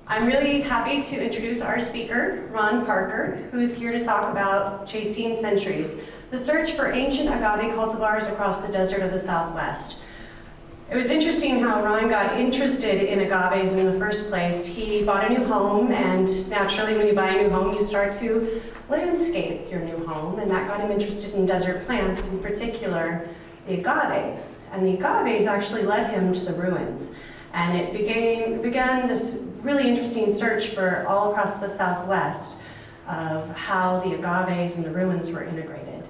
I'm really happy to introduce our speaker, Ron Parker, who is here to talk about Chasing Centuries, the search for ancient agave cultivars across the desert of the Southwest. It was interesting how Ron got interested in agaves in the first place. He bought a new home, and naturally when you buy a new home, you start to landscape your new home, and that got him interested in desert plants, in particular the agaves. And the agaves actually led him to the ruins. And it began this really interesting search for all across the Southwest of how the agaves and the ruins were integrated.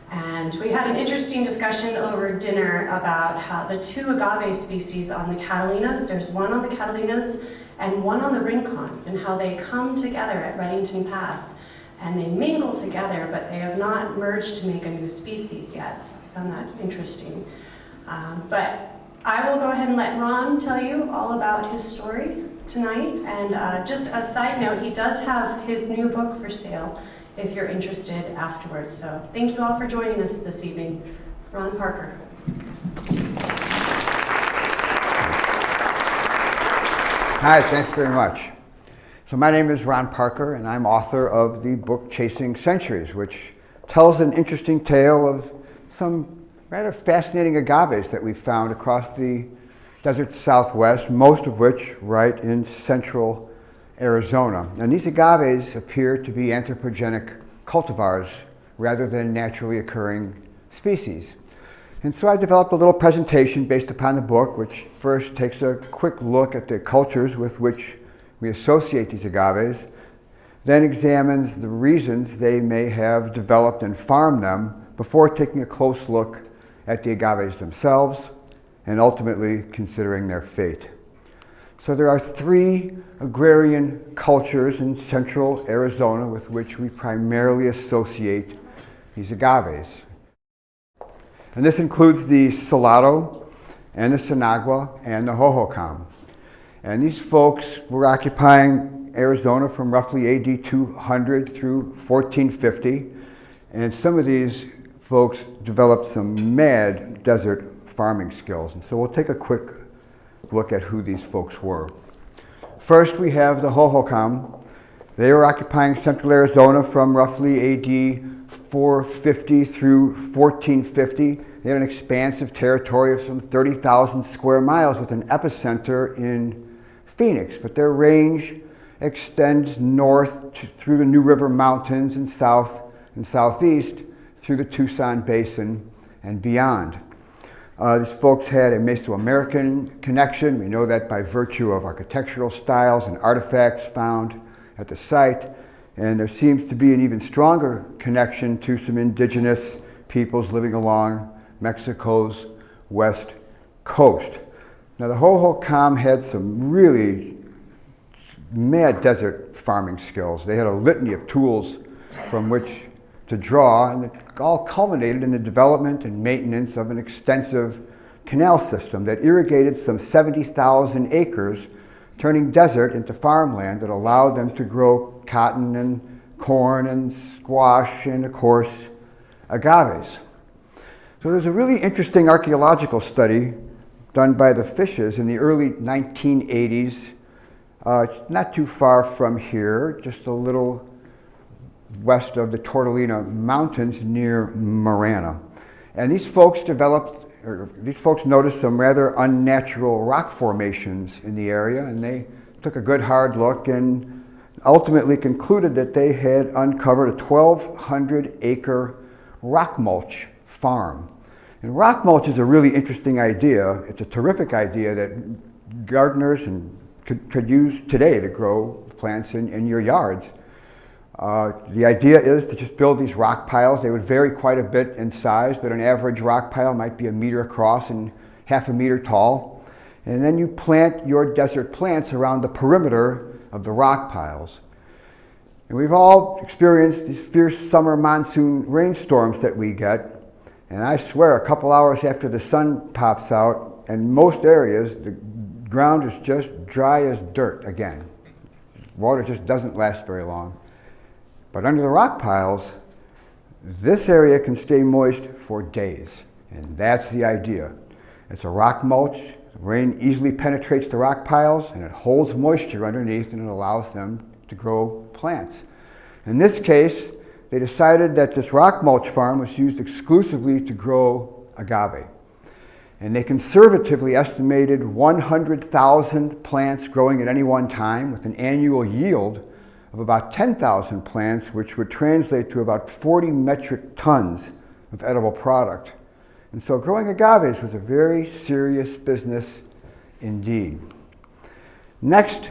And we had an interesting discussion over dinner about how the two agave species on the Catalinas, there's one on the Catalinas and one on the Rincons, and how they come together at Reddington Pass. And they mingle together, but they have not merged to make a new species yet. So I found that interesting. But I will go ahead and let Ron tell you all about his story tonight. And just a side note, he does have his new book for sale if you're interested afterwards. So thank you all for joining us this evening. Ron Parker. Hi, thanks very much. So my name is Ron Parker, and I'm author of the book Chasing Centuries, which tells an interesting tale of some rather fascinating agaves that we found across the desert Southwest, most of which right in central Arizona. And these agaves appear to be anthropogenic cultivars rather than naturally occurring species. And so I developed a little presentation based upon the book, which first takes a quick look at the cultures with which we associate these agaves, then examines the reasons they may have developed and farmed them before taking a close look at the agaves themselves, and ultimately considering their fate. So there are three agrarian cultures in central Arizona with which we primarily associate these agaves. And this includes the Salado and the Sinagua and the Hohokam. And these folks were occupying Arizona from roughly AD 200 through 1450. And some of these folks developed some mad desert farming skills. And so we'll take a quick look at who these folks were. First, we have the Hohokam. They were occupying central Arizona from roughly AD 450 through 1450. They had an expansive territory of some 30,000 square miles with an epicenter in Phoenix, but their range extends north through the New River Mountains and south and southeast through the Tucson Basin and beyond. These folks had a Mesoamerican connection. We know that by virtue of architectural styles and artifacts found at the site. And there seems to be an even stronger connection to some indigenous peoples living along Mexico's west coast. Now the Hohokam had some really mad desert farming skills. They had a litany of tools from which to draw, and it all culminated in the development and maintenance of an extensive canal system that irrigated some 70,000 acres, turning desert into farmland that allowed them to grow cotton and corn and squash and, of course, agaves. So there's a really interesting archaeological study done by the Fishes in the early 1980s. It's not too far from here, just a little west of the Tortolina Mountains near Marana. And these folks noticed some rather unnatural rock formations in the area, and they took a good hard look and ultimately concluded that they had uncovered a 1,200 acre rock mulch farm. And rock mulch is a really interesting idea. It's a terrific idea that gardeners could use today to grow plants in your yards. The idea is to just build these rock piles. They would vary quite a bit in size, but an average rock pile might be 1 meter across and 1/2 meter tall. And then you plant your desert plants around the perimeter of the rock piles. And we've all experienced these fierce summer monsoon rainstorms that we get. And I swear, a couple hours after the sun pops out, in most areas, the ground is just dry as dirt again. Water just doesn't last very long. But under the rock piles, this area can stay moist for days. And that's the idea. It's a rock mulch Rain easily penetrates the rock piles and it holds moisture underneath and it allows them to grow plants. In this case, they decided that this rock mulch farm was used exclusively to grow agave. And they conservatively estimated 100,000 plants growing at any one time with an annual yield of about 10,000 plants, which would translate to about 40 metric tons of edible product. And so growing agaves was a very serious business indeed. Next,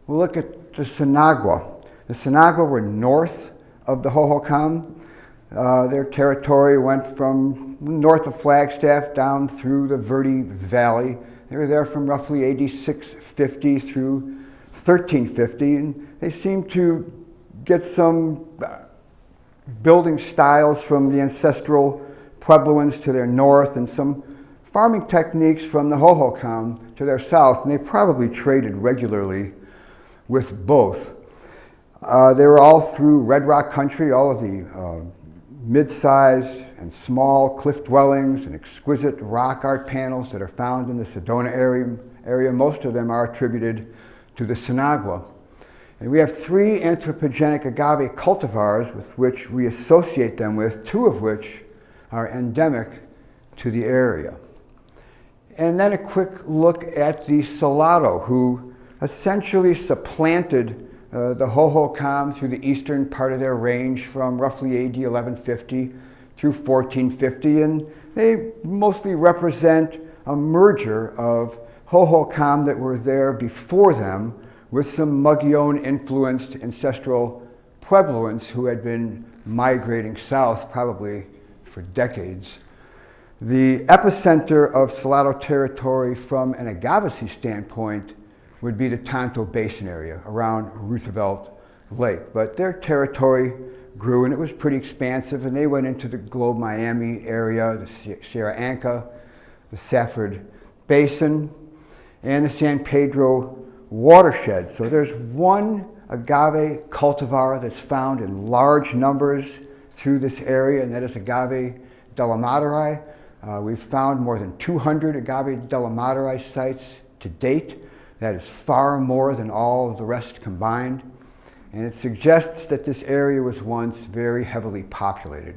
we'll look at the Sinagua. The Sinagua were north of the Hohokam. Their territory went from north of Flagstaff down through the Verde Valley. They were there from roughly AD 650 through 1350, and they seemed to get some building styles from the ancestral Puebloans to their north and some farming techniques from the Hohokam to their south, and they probably traded regularly with both. They were all through Red Rock country, all of the mid-sized and small cliff dwellings and exquisite rock art panels that are found in the Sedona area. Most of them are attributed to the Sinagua. And we have 3 anthropogenic agave cultivars with which we associate them with, 2 of which are endemic to the area. And then a quick look at the Salado, who essentially supplanted the Hohokam through the eastern part of their range from roughly AD 1150 through 1450, and they mostly represent a merger of Hohokam that were there before them with some Mogollon-influenced ancestral Puebloans who had been migrating south probably for decades. The epicenter of Salado territory from an agave standpoint would be the Tonto Basin area around Roosevelt Lake. But their territory grew and it was pretty expansive, and they went into the Globe Miami area, the Sierra Anca, the Safford Basin, and the San Pedro watershed. So there's one agave cultivar that's found in large numbers through this area, and that is Agave Della Madre. We've found more than 200 Agave Della Madre sites to date. That is far more than all of the rest combined. And it suggests that this area was once very heavily populated.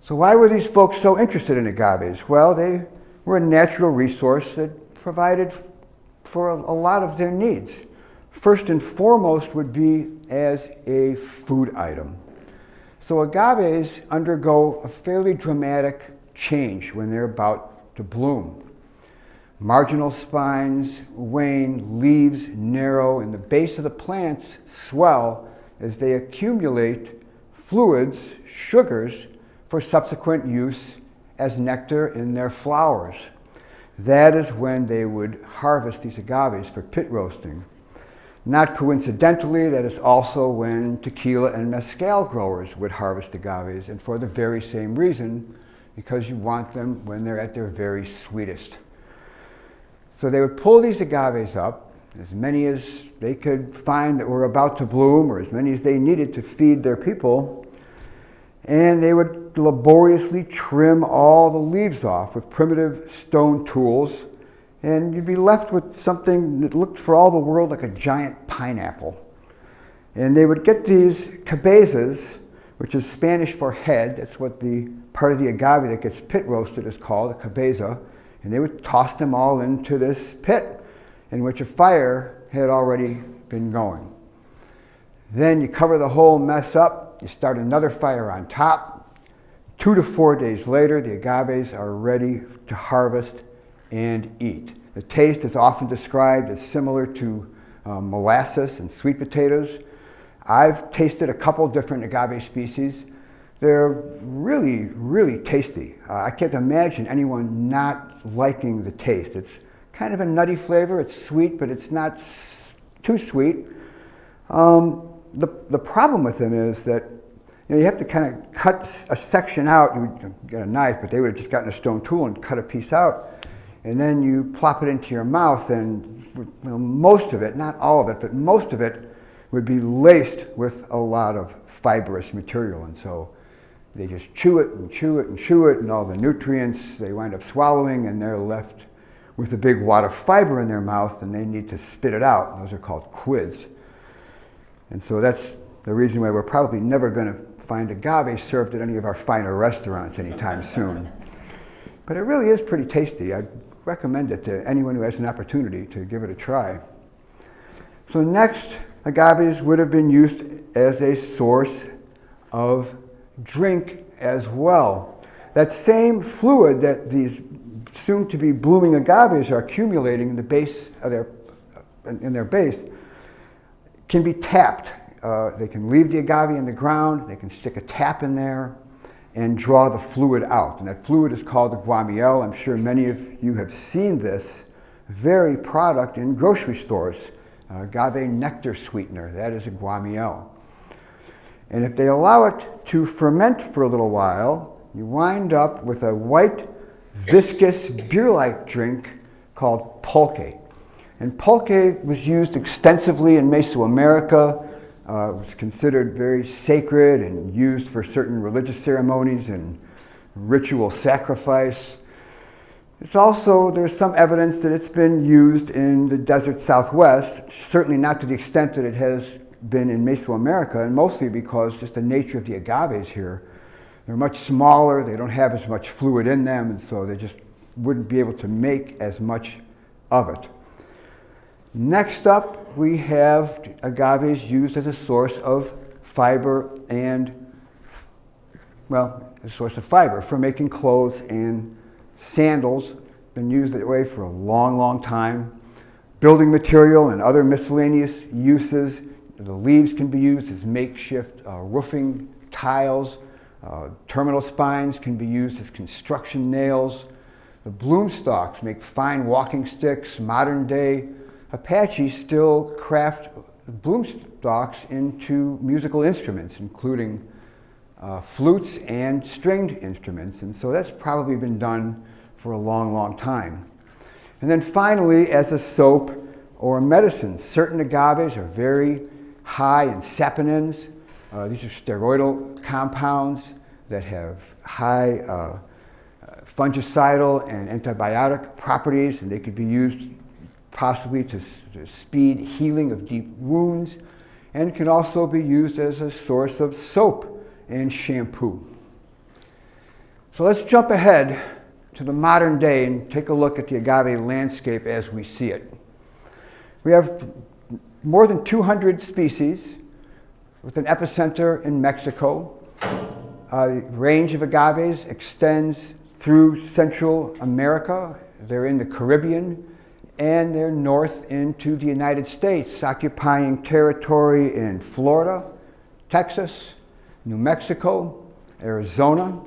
So why were these folks so interested in agaves? Well, they were a natural resource that provided for a lot of their needs. First and foremost would be as a food item. So agaves undergo a fairly dramatic change when they're about to bloom. Marginal spines wane, leaves narrow, and the base of the plants swell as they accumulate fluids, sugars, for subsequent use as nectar in their flowers. That is when they would harvest these agaves for pit roasting. Not coincidentally, that is also when tequila and mezcal growers would harvest agaves, and for the very same reason, because you want them when they're at their very sweetest. So they would pull these agaves up, as many as they could find that were about to bloom, or as many as they needed to feed their people, and they would laboriously trim all the leaves off with primitive stone tools, and you'd be left with something that looked for all the world like a giant pineapple. And they would get these cabezas, which is Spanish for head. That's what the part of the agave that gets pit roasted is called, a cabeza. And they would toss them all into this pit in which a fire had already been going. Then you cover the whole mess up, you start another fire on top. 2 to 4 days later, the agaves are ready to harvest and eat. The taste is often described as similar to molasses and sweet potatoes. I've tasted a couple different agave species. They're really, really tasty. I can't imagine anyone not liking the taste. It's kind of a nutty flavor. It's sweet, but it's not too sweet. The problem with them is that you have to kind of cut a section out. You would get a knife, but they would have just gotten a stone tool and cut a piece out. And then you plop it into your mouth, and most of it, not all of it, but most of it would be laced with a lot of fibrous material. And so They just chew it and chew it and chew it, and all the nutrients they wind up swallowing, and they're left with a big wad of fiber in their mouth, and they need to spit it out. Those are called quids. And so that's the reason why we're probably never going to find agave served at any of our finer restaurants anytime soon. But it really is pretty tasty. I recommend it to anyone who has an opportunity to give it a try. So next, agaves would have been used as a source of drink as well. That same fluid that these soon-to-be blooming agaves are accumulating in the base of their base can be tapped. They can leave the agave in the ground, they can stick a tap in there and draw the fluid out. And that fluid is called the guamiel. I'm sure many of you have seen this very product in grocery stores. Agave Nectar sweetener, that is a guamiel. And if they allow it to ferment for a little while, you wind up with a white, viscous, beer-like drink called pulque. And pulque was used extensively in Mesoamerica. It was considered very sacred and used for certain religious ceremonies and ritual sacrifice. There's some evidence that it's been used in the desert Southwest, certainly not to the extent that it has been in Mesoamerica, and mostly because just the nature of the agaves here. They're much smaller, they don't have as much fluid in them, and so they just wouldn't be able to make as much of it. Next up, we have agaves used as a source of fiber for making clothes and sandals. Been used that way for a long, long time. Building material and other miscellaneous uses. The leaves can be used as makeshift roofing tiles. Terminal spines can be used as construction nails. The bloom stalks make fine walking sticks. Modern day Apaches still craft bloom stalks into musical instruments, including flutes and stringed instruments. And so that's probably been done for a long, long time. And then finally, as a soap or a medicine, certain agaves are very high in saponins. These are steroidal compounds that have high fungicidal and antibiotic properties, and they could be used possibly to speed healing of deep wounds, and can also be used as a source of soap and shampoo. So let's jump ahead to the modern day and take a look at the agave landscape as we see it. We have more than 200 species with an epicenter in Mexico. The range of agaves extends through Central America. They're in the Caribbean, and they're north into the United States, occupying territory in Florida, Texas, New Mexico, Arizona,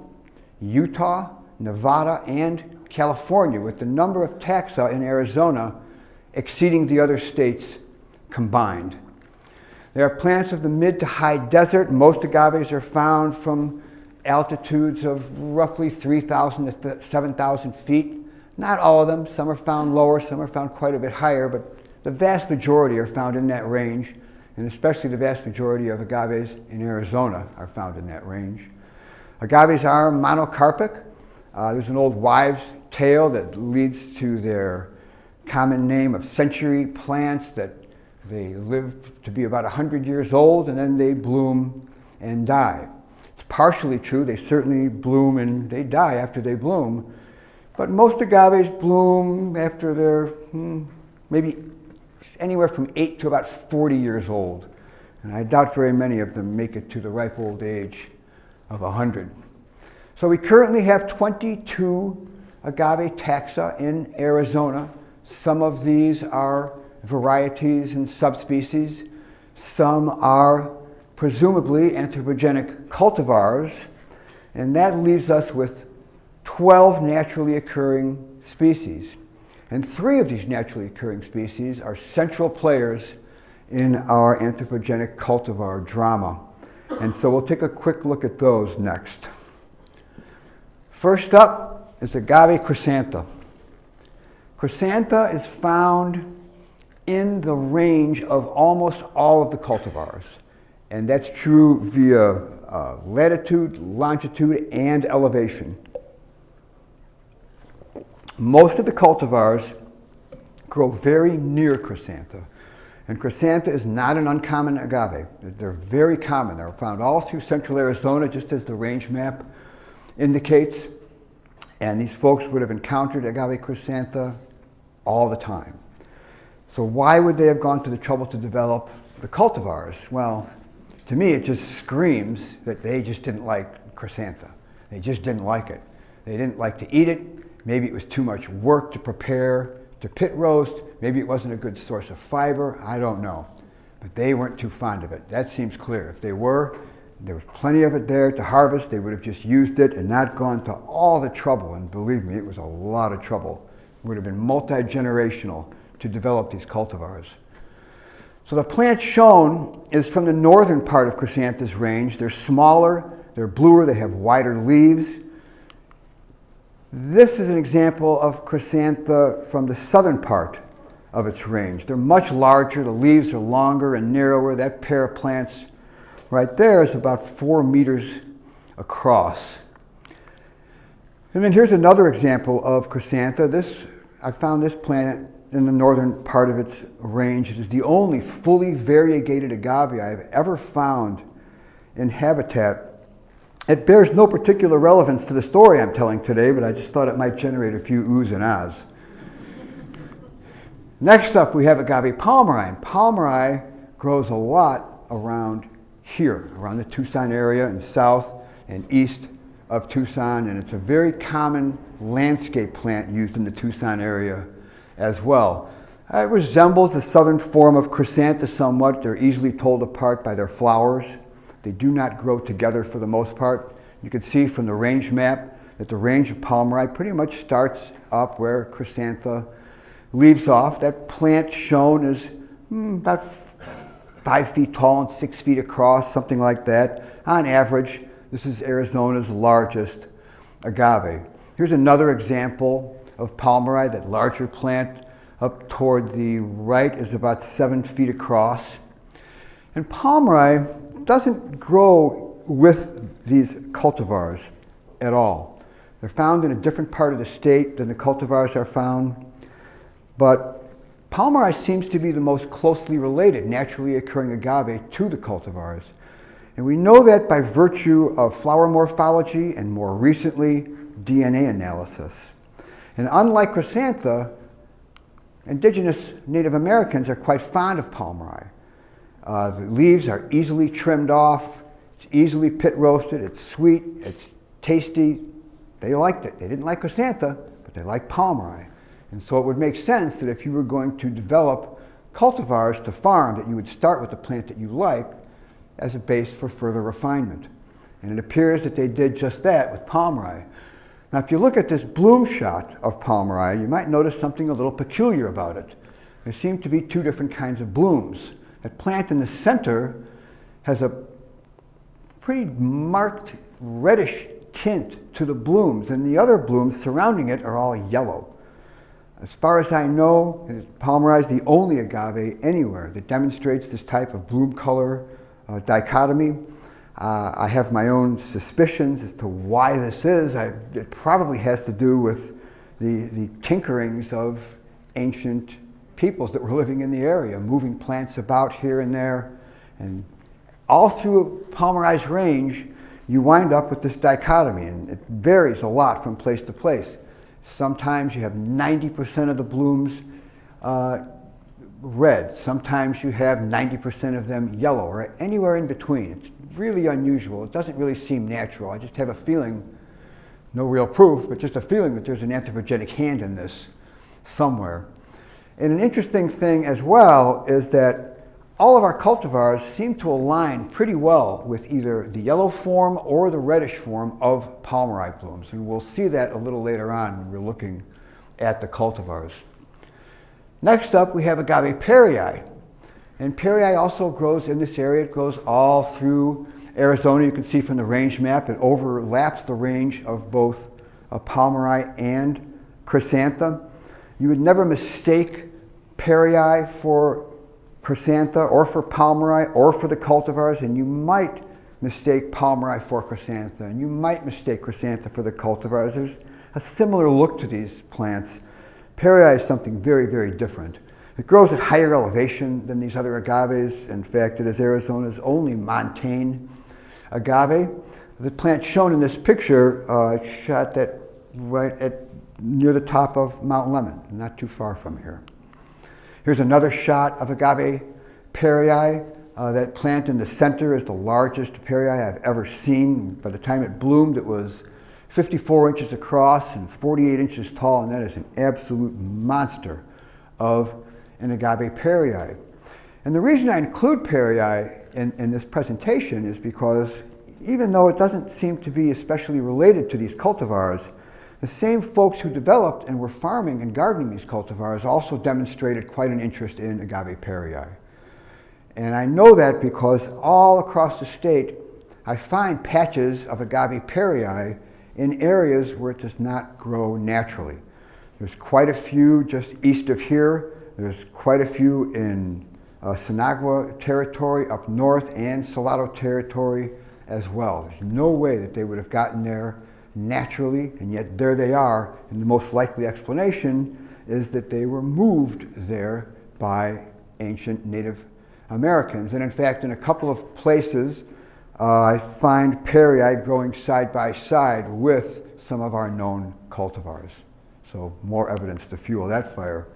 Utah, Nevada, and California, with the number of taxa in Arizona exceeding the other states combined. There are plants of the mid to high desert. Most agaves are found from altitudes of roughly 3,000 to 7,000 feet. Not all of them. Some are found lower, some are found quite a bit higher, but the vast majority are found in that range, and especially the vast majority of agaves in Arizona are found in that range. Agaves are monocarpic. There's an old wives' tale that leads to their common name of century plants, that they live to be about 100 years old and then they bloom and die. It's partially true. They certainly bloom and they die after they bloom. But most agaves bloom after they're maybe anywhere from 8 to about 40 years old. And I doubt very many of them make it to the ripe old age of 100. So we currently have 22 agave taxa in Arizona. Some of these are varieties and subspecies. Some are presumably anthropogenic cultivars. And that leaves us with 12 naturally occurring species. And 3 of these naturally occurring species are central players in our anthropogenic cultivar drama. And so we'll take a quick look at those next. First up is Agave Chrysanthus. Chrysanthus is found in the range of almost all of the cultivars. And that's true via latitude, longitude, and elevation. Most of the cultivars grow very near Chrysanthus. And Chrysanthus is not an uncommon agave. They're very common. They're found all through central Arizona, just as the range map indicates. And these folks would have encountered Agave Chrysanthus all the time. So why would they have gone to the trouble to develop the cultivars? Well, to me, it just screams that they just didn't like Chrysanthus. They just didn't like it. They didn't like to eat it. Maybe it was too much work to prepare, to pit roast. Maybe it wasn't a good source of fiber. I don't know. But they weren't too fond of it. That seems clear. If they were, there was plenty of it there to harvest. They would have just used it and not gone to all the trouble. And believe me, it was a lot of trouble. It would have been multi-generational to develop these cultivars. So the plant shown is from the northern part of Chrysanthus range. They're smaller, they're bluer, they have wider leaves. This is an example of Chrysanthus from the southern part of its range. They're much larger, the leaves are longer and narrower. That pair of plants right there is about 4 meters across. And then here's another example of Chrysanthus. I found this plant in the northern part of its range. It is the only fully variegated agave I've ever found in habitat. It bears no particular relevance to the story I'm telling today, but I just thought it might generate a few oohs and ahs. Next up, we have Agave Pomeroy. Pomeroy grows a lot around here, around the Tucson area and south and east of Tucson, and it's a very common landscape plant used in the Tucson area as well. It resembles the southern form of Chrysanthus somewhat. They're easily told apart by their flowers. They do not grow together for the most part. You can see from the range map that the range of Pomeroy pretty much starts up where Chrysanthus leaves off. That plant shown is about 5 feet tall and 6 feet across, something like that. On average, this is Arizona's largest agave. Here's another example of Pomeroy. That larger plant up toward the right is about 7 feet across. And Pomeroy doesn't grow with these cultivars at all. They're found in a different part of the state than the cultivars are found, but Pomeroy seems to be the most closely related naturally occurring agave to the cultivars. And we know that by virtue of flower morphology and more recently DNA analysis. And unlike Chrysanthus, indigenous Native Americans are quite fond of Pomeroy. The leaves are easily trimmed off, it's easily pit roasted, it's sweet, it's tasty. They liked it. They didn't like Chrysanthus, but they liked Pomeroy. And so it would make sense that if you were going to develop cultivars to farm, that you would start with the plant that you like as a base for further refinement. And it appears that they did just that with Pomeroy. Now, if you look at this bloom shot of Pomeroy, you might notice something a little peculiar about it. There seem to be 2 different kinds of blooms. That plant in the center has a pretty marked reddish tint to the blooms, and the other blooms surrounding it are all yellow. As far as I know, Pomeroy is the only agave anywhere that demonstrates this type of bloom color dichotomy. I have my own suspicions as to why this is. It probably has to do with the tinkerings of ancient peoples that were living in the area, moving plants about here and there. And all through Pomeroy's range, you wind up with this dichotomy, and it varies a lot from place to place. Sometimes you have 90% of the blooms red. Sometimes you have 90% of them yellow, or anywhere in between. It's really unusual. It doesn't really seem natural. I just have a feeling, no real proof, but just a feeling that there's an anthropogenic hand in this somewhere. And an interesting thing as well is that all of our cultivars seem to align pretty well with either the yellow form or the reddish form of Pomeroy blooms. And we'll see that a little later on when we're looking at the cultivars. Next up, we have Agave Perryi. And Perryi also grows in this area. It grows all through Arizona. You can see from the range map, it overlaps the range of both Pomeroy and Chrysanthus. You would never mistake Perryi for Chrysantha or for Pomeroy or for the cultivars, and you might mistake Pomeroy for Chrysantha, and you might mistake Chrysantha for the cultivars. There's a similar look to these plants. Perii is something very, very different. It grows at higher elevation than these other agaves. In fact, it is Arizona's only montane agave. The plant shown in this picture, shot that right at near the top of Mount Lemmon, not too far from here. Here's another shot of Agave Perii. That plant in the center is the largest Perii I've ever seen. By the time it bloomed, it was 54 inches across and 48 inches tall, and that is an absolute monster of an Agave Perii. And the reason I include Perii in this presentation is because even though it doesn't seem to be especially related to these cultivars, the same folks who developed and were farming and gardening these cultivars also demonstrated quite an interest in Agave Perii. And I know that because all across the state, I find patches of Agave Perii in areas where it does not grow naturally. There's quite a few just east of here. There's quite a few in Sinagua territory up north and Salado territory as well. There's no way that they would have gotten there naturally, and yet there they are. And the most likely explanation is that they were moved there by ancient Native Americans. And in fact, in a couple of places, I find Perii growing side by side with some of our known cultivars. So more evidence to fuel that fire.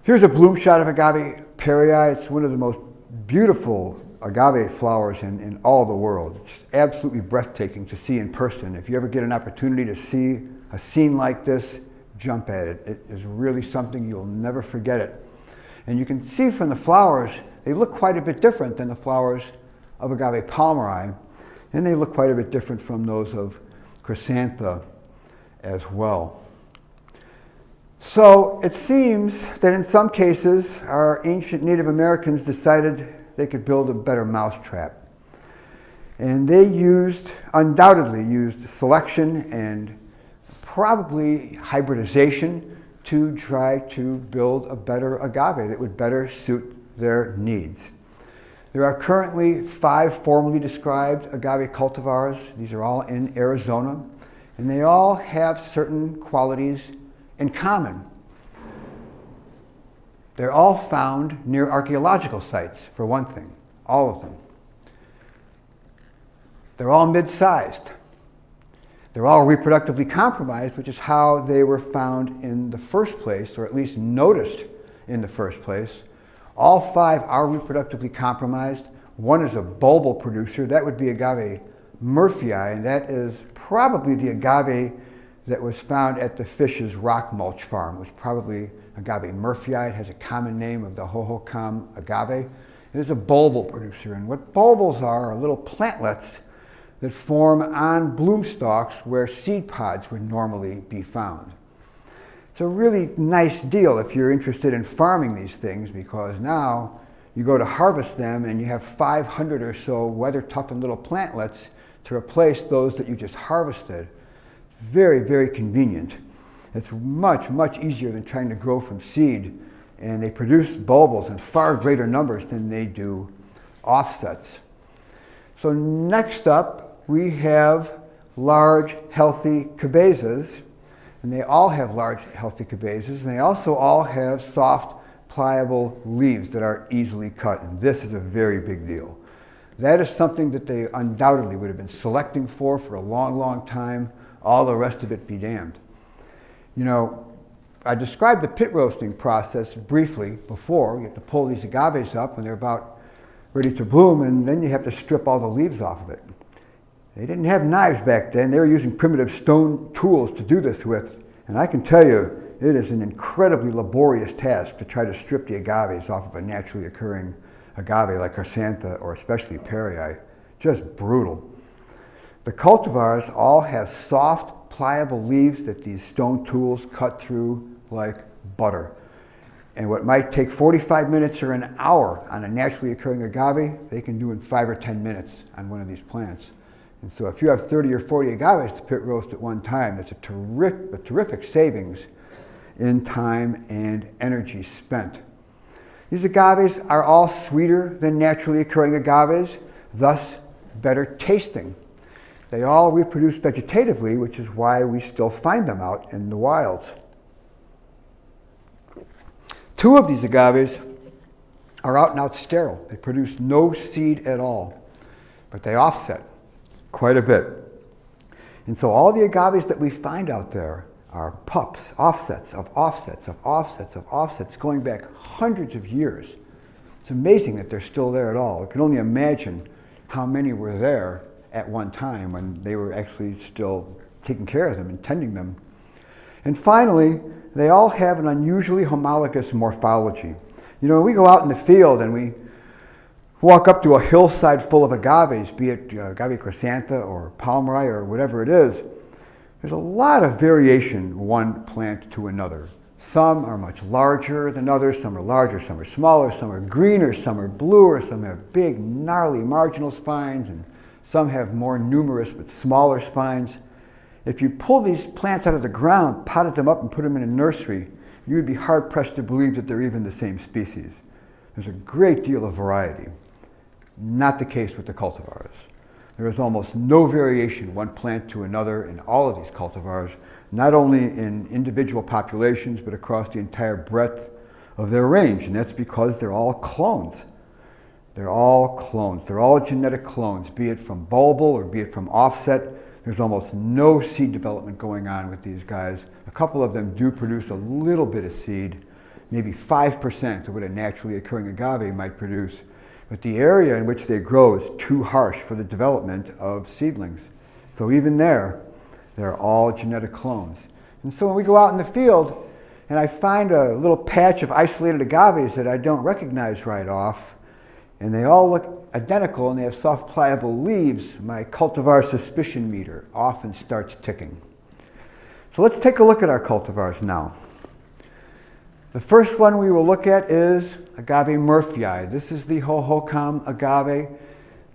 Here's a bloom shot of Agave Perii. It's one of the most beautiful agave flowers in all the world. It's absolutely breathtaking to see in person. If you ever get an opportunity to see a scene like this, jump at it. It is really something you'll never forget it. And you can see from the flowers, they look quite a bit different than the flowers of Agave Pomeroy, and they look quite a bit different from those of Chrysantha as well. So it seems that in some cases, our ancient Native Americans decided they could build a better mousetrap. And they undoubtedly used selection and probably hybridization to try to build a better agave that would better suit their needs. There are currently 5 formally described agave cultivars. These are all in Arizona, and they all have certain qualities in common. They're all found near archaeological sites, for one thing, all of them. They're all mid-sized. They're all reproductively compromised, which is how they were found in the first place, or at least noticed in the first place. All 5 are reproductively compromised. One is a bulbal producer. That would be Agave Murphyi, and that is probably the agave that was found at the Fish's rock mulch farm. It was probably Agave Murphyi. It has a common name of the Hohokam agave. It is a bulbal producer, and what bulbals are little plantlets that form on bloom stalks where seed pods would normally be found. It's a really nice deal if you're interested in farming these things, because now you go to harvest them and you have 500 or so weather-toughened little plantlets to replace those that you just harvested. Very, very convenient. It's much, much easier than trying to grow from seed, and they produce bulbals in far greater numbers than they do offsets. So next up, we have large, healthy cabezas, and they all have large, healthy cabezas, and they also all have soft, pliable leaves that are easily cut, and this is a very big deal. That is something that they undoubtedly would have been selecting for a long, long time. All the rest of it be damned. You know, I described the pit roasting process briefly before. You have to pull these agaves up when they're about ready to bloom, and then you have to strip all the leaves off of it. They didn't have knives back then. They were using primitive stone tools to do this with. And I can tell you, it is an incredibly laborious task to try to strip the agaves off of a naturally occurring agave like Chrysantha or especially Perii. Just brutal. The cultivars all have soft, pliable leaves that these stone tools cut through like butter. And what might take 45 minutes or an hour on a naturally occurring agave, they can do in 5 or 10 minutes on one of these plants. And so if you have 30 or 40 agaves to pit roast at one time, that's a terrific savings in time and energy spent. These agaves are all sweeter than naturally occurring agaves, thus better tasting. They all reproduce vegetatively, which is why we still find them out in the wilds. 2 of these agaves are out and out sterile. They produce no seed at all, but they offset quite a bit. And so all the agaves that we find out there are pups, offsets of offsets of offsets of offsets going back hundreds of years. It's amazing that they're still there at all. I can only imagine how many were there at one time when they were actually still taking care of them and tending them. And finally, they all have an unusually homologous morphology. You know, when we go out in the field and we walk up to a hillside full of agaves, be it Agave Chrysanthus or Pomeroy or whatever it is, there's a lot of variation one plant to another. Some are much larger than others, some are larger, some are smaller, some are greener, some are bluer, some have big, gnarly marginal spines, and some have more numerous but smaller spines. If you pull these plants out of the ground, potted them up and put them in a nursery, you would be hard-pressed to believe that they're even the same species. There's a great deal of variety. Not the case with the cultivars. There is almost no variation one plant to another in all of these cultivars, not only in individual populations, but across the entire breadth of their range. And that's because they're all clones. They're all clones. They're all genetic clones, be it from bulbal or be it from offset. There's almost no seed development going on with these guys. A couple of them do produce a little bit of seed, maybe 5% of what a naturally occurring agave might produce. But the area in which they grow is too harsh for the development of seedlings. So even there, they're all genetic clones. And so when we go out in the field and I find a little patch of isolated agaves that I don't recognize right off, and they all look identical and they have soft pliable leaves, my cultivar suspicion meter often starts ticking. So let's take a look at our cultivars now. The first one we will look at is Agave Murphyi. This is the Hohokam agave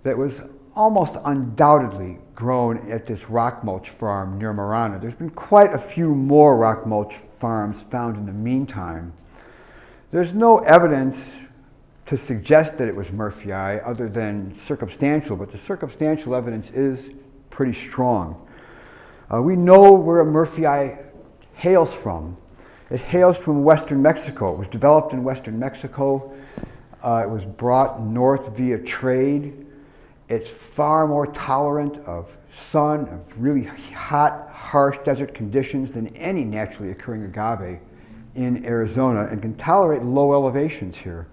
that was almost undoubtedly grown at this rock mulch farm near Marana. There's been quite a few more rock mulch farms found in the meantime. There's no evidence to suggest that it was Murphyi other than circumstantial, but the circumstantial evidence is pretty strong. We know where a Murphyi hails from. It hails from western Mexico. It was developed in western Mexico. It was brought north via trade. It's far more tolerant of sun, of really hot, harsh desert conditions than any naturally occurring agave in Arizona, and can tolerate low elevations here.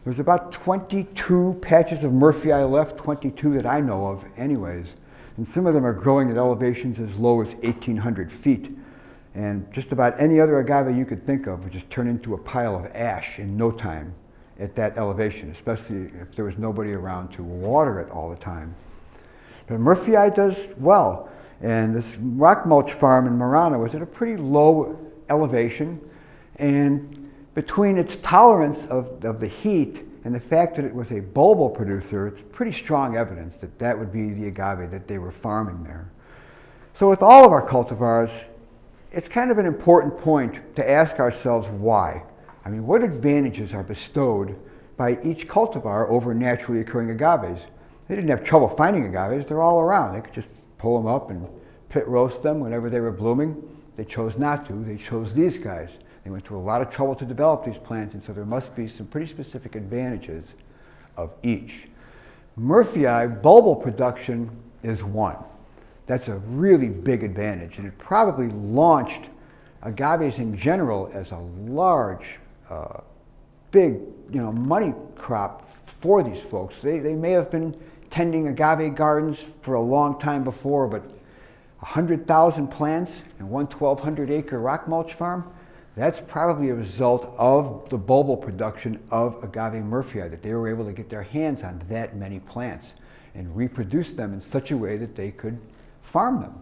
There's about 22 patches of Murphyi left, 22 that I know of anyways. And some of them are growing at elevations as low as 1,800 feet. And just about any other agave you could think of would just turn into a pile of ash in no time at that elevation, especially if there was nobody around to water it all the time. But Murphyi does well. And this rock mulch farm in Marana was at a pretty low elevation. And between its tolerance of the heat and the fact that it was a bulbal producer, it's pretty strong evidence that that would be the agave that they were farming there. So with all of our cultivars, it's kind of an important point to ask ourselves why. I mean, what advantages are bestowed by each cultivar over naturally occurring agaves? They didn't have trouble finding agaves, they're all around. They could just pull them up and pit roast them whenever they were blooming. They chose not to, they chose these guys. They went through a lot of trouble to develop these plants, and so there must be some pretty specific advantages of each. Murphyi bulbal production is one. That's a really big advantage, and it probably launched agaves in general as a large, big, money crop for these folks. They may have been tending agave gardens for a long time before, but 100,000 plants in one 1,200-acre rock mulch farm, that's probably a result of the bulbal production of Agave Murphyi, that they were able to get their hands on that many plants and reproduce them in such a way that they could farm them.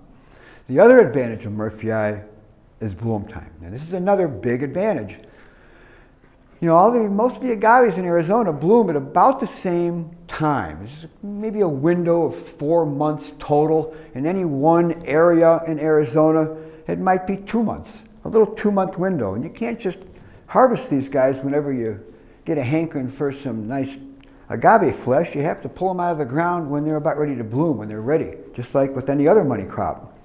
The other advantage of Murphyi is bloom time. Now this is another big advantage. Most of the agaves in Arizona bloom at about the same time. There's maybe a window of 4 months total. In any one area in Arizona, it might be 2 months, a little 2-month window. And you can't just harvest these guys whenever you get a hankering for some nice agave flesh, you have to pull them out of the ground when they're about ready to bloom, when they're ready, just like with any other money crop.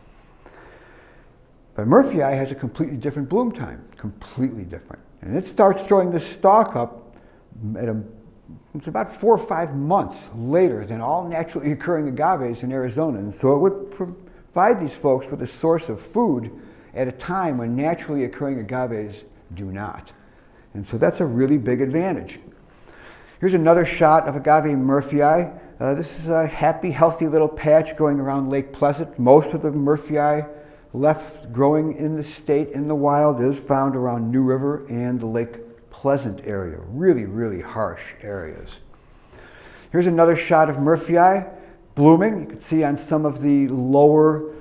But Murphyii has a completely different bloom time, completely different. And it starts throwing this stalk up it's about 4 or 5 months later than all naturally occurring agaves in Arizona. And so it would provide these folks with a source of food at a time when naturally occurring agaves do not. And so that's a really big advantage. Here's another shot of Agave Murphyii. This is a happy, healthy little patch going around Lake Pleasant. Most of the Murphyii left growing in the state in the wild is found around New River and the Lake Pleasant area. Really, really harsh areas. Here's another shot of Murphyii blooming. You can see on some of the lower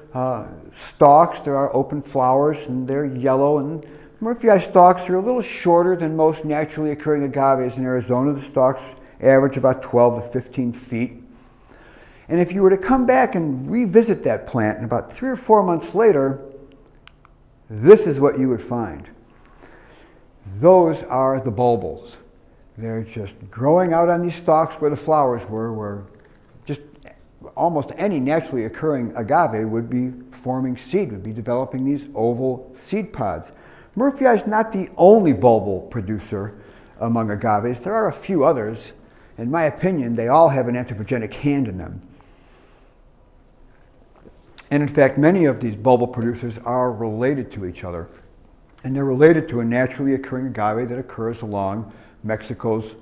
stalks there are open flowers and they're yellow, and Murphyii stalks are a little shorter than most naturally occurring agaves in Arizona. The stalks average about 12 to 15 feet. And if you were to come back and revisit that plant and about 3 or 4 months later, this is what you would find. Those are the bulbils. They're just growing out on these stalks where the flowers were, where just almost any naturally occurring agave would be forming seed, would be developing these oval seed pods. Murphyii is not the only bulbul producer among agaves. There are a few others. In my opinion, they all have an anthropogenic hand in them. And in fact, many of these bulbul producers are related to each other. And they're related to a naturally occurring agave that occurs along Mexico's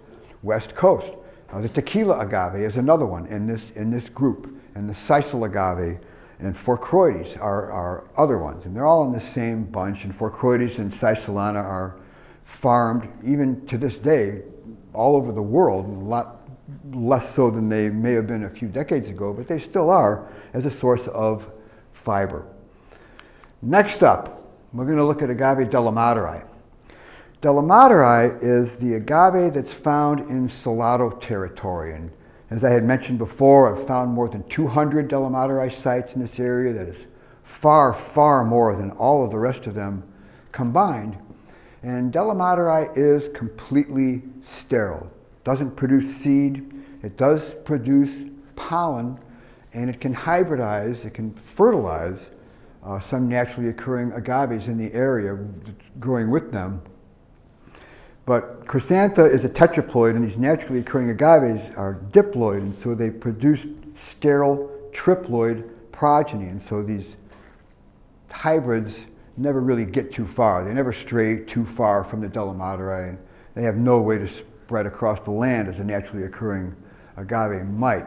west coast. The tequila agave is another one in this group. And the sisal agave and Phorcroides are other ones. And they're all in the same bunch. And Phorcroides and Sisalana are farmed, even to this day, all over the world, a lot less so than they may have been a few decades ago, but they still are as a source of fiber. Next up, we're going to look at Agave Della Madre. Della Madre is the agave that's found in Salado territory. And as I had mentioned before, I've found more than 200 Della Madre sites in this area. That is far, far more than all of the rest of them combined. And Della Madre is completely sterile. Doesn't produce seed. It does produce pollen, and it can hybridize, it can fertilize some naturally occurring agaves in the area growing with them. But Chrysanthus is a tetraploid, and these naturally occurring agaves are diploid, and so they produce sterile triploid progeny. And so these hybrids never really get too far. They never stray too far from the Della Madre, and they have no way to spread across the land as a naturally occurring agave might.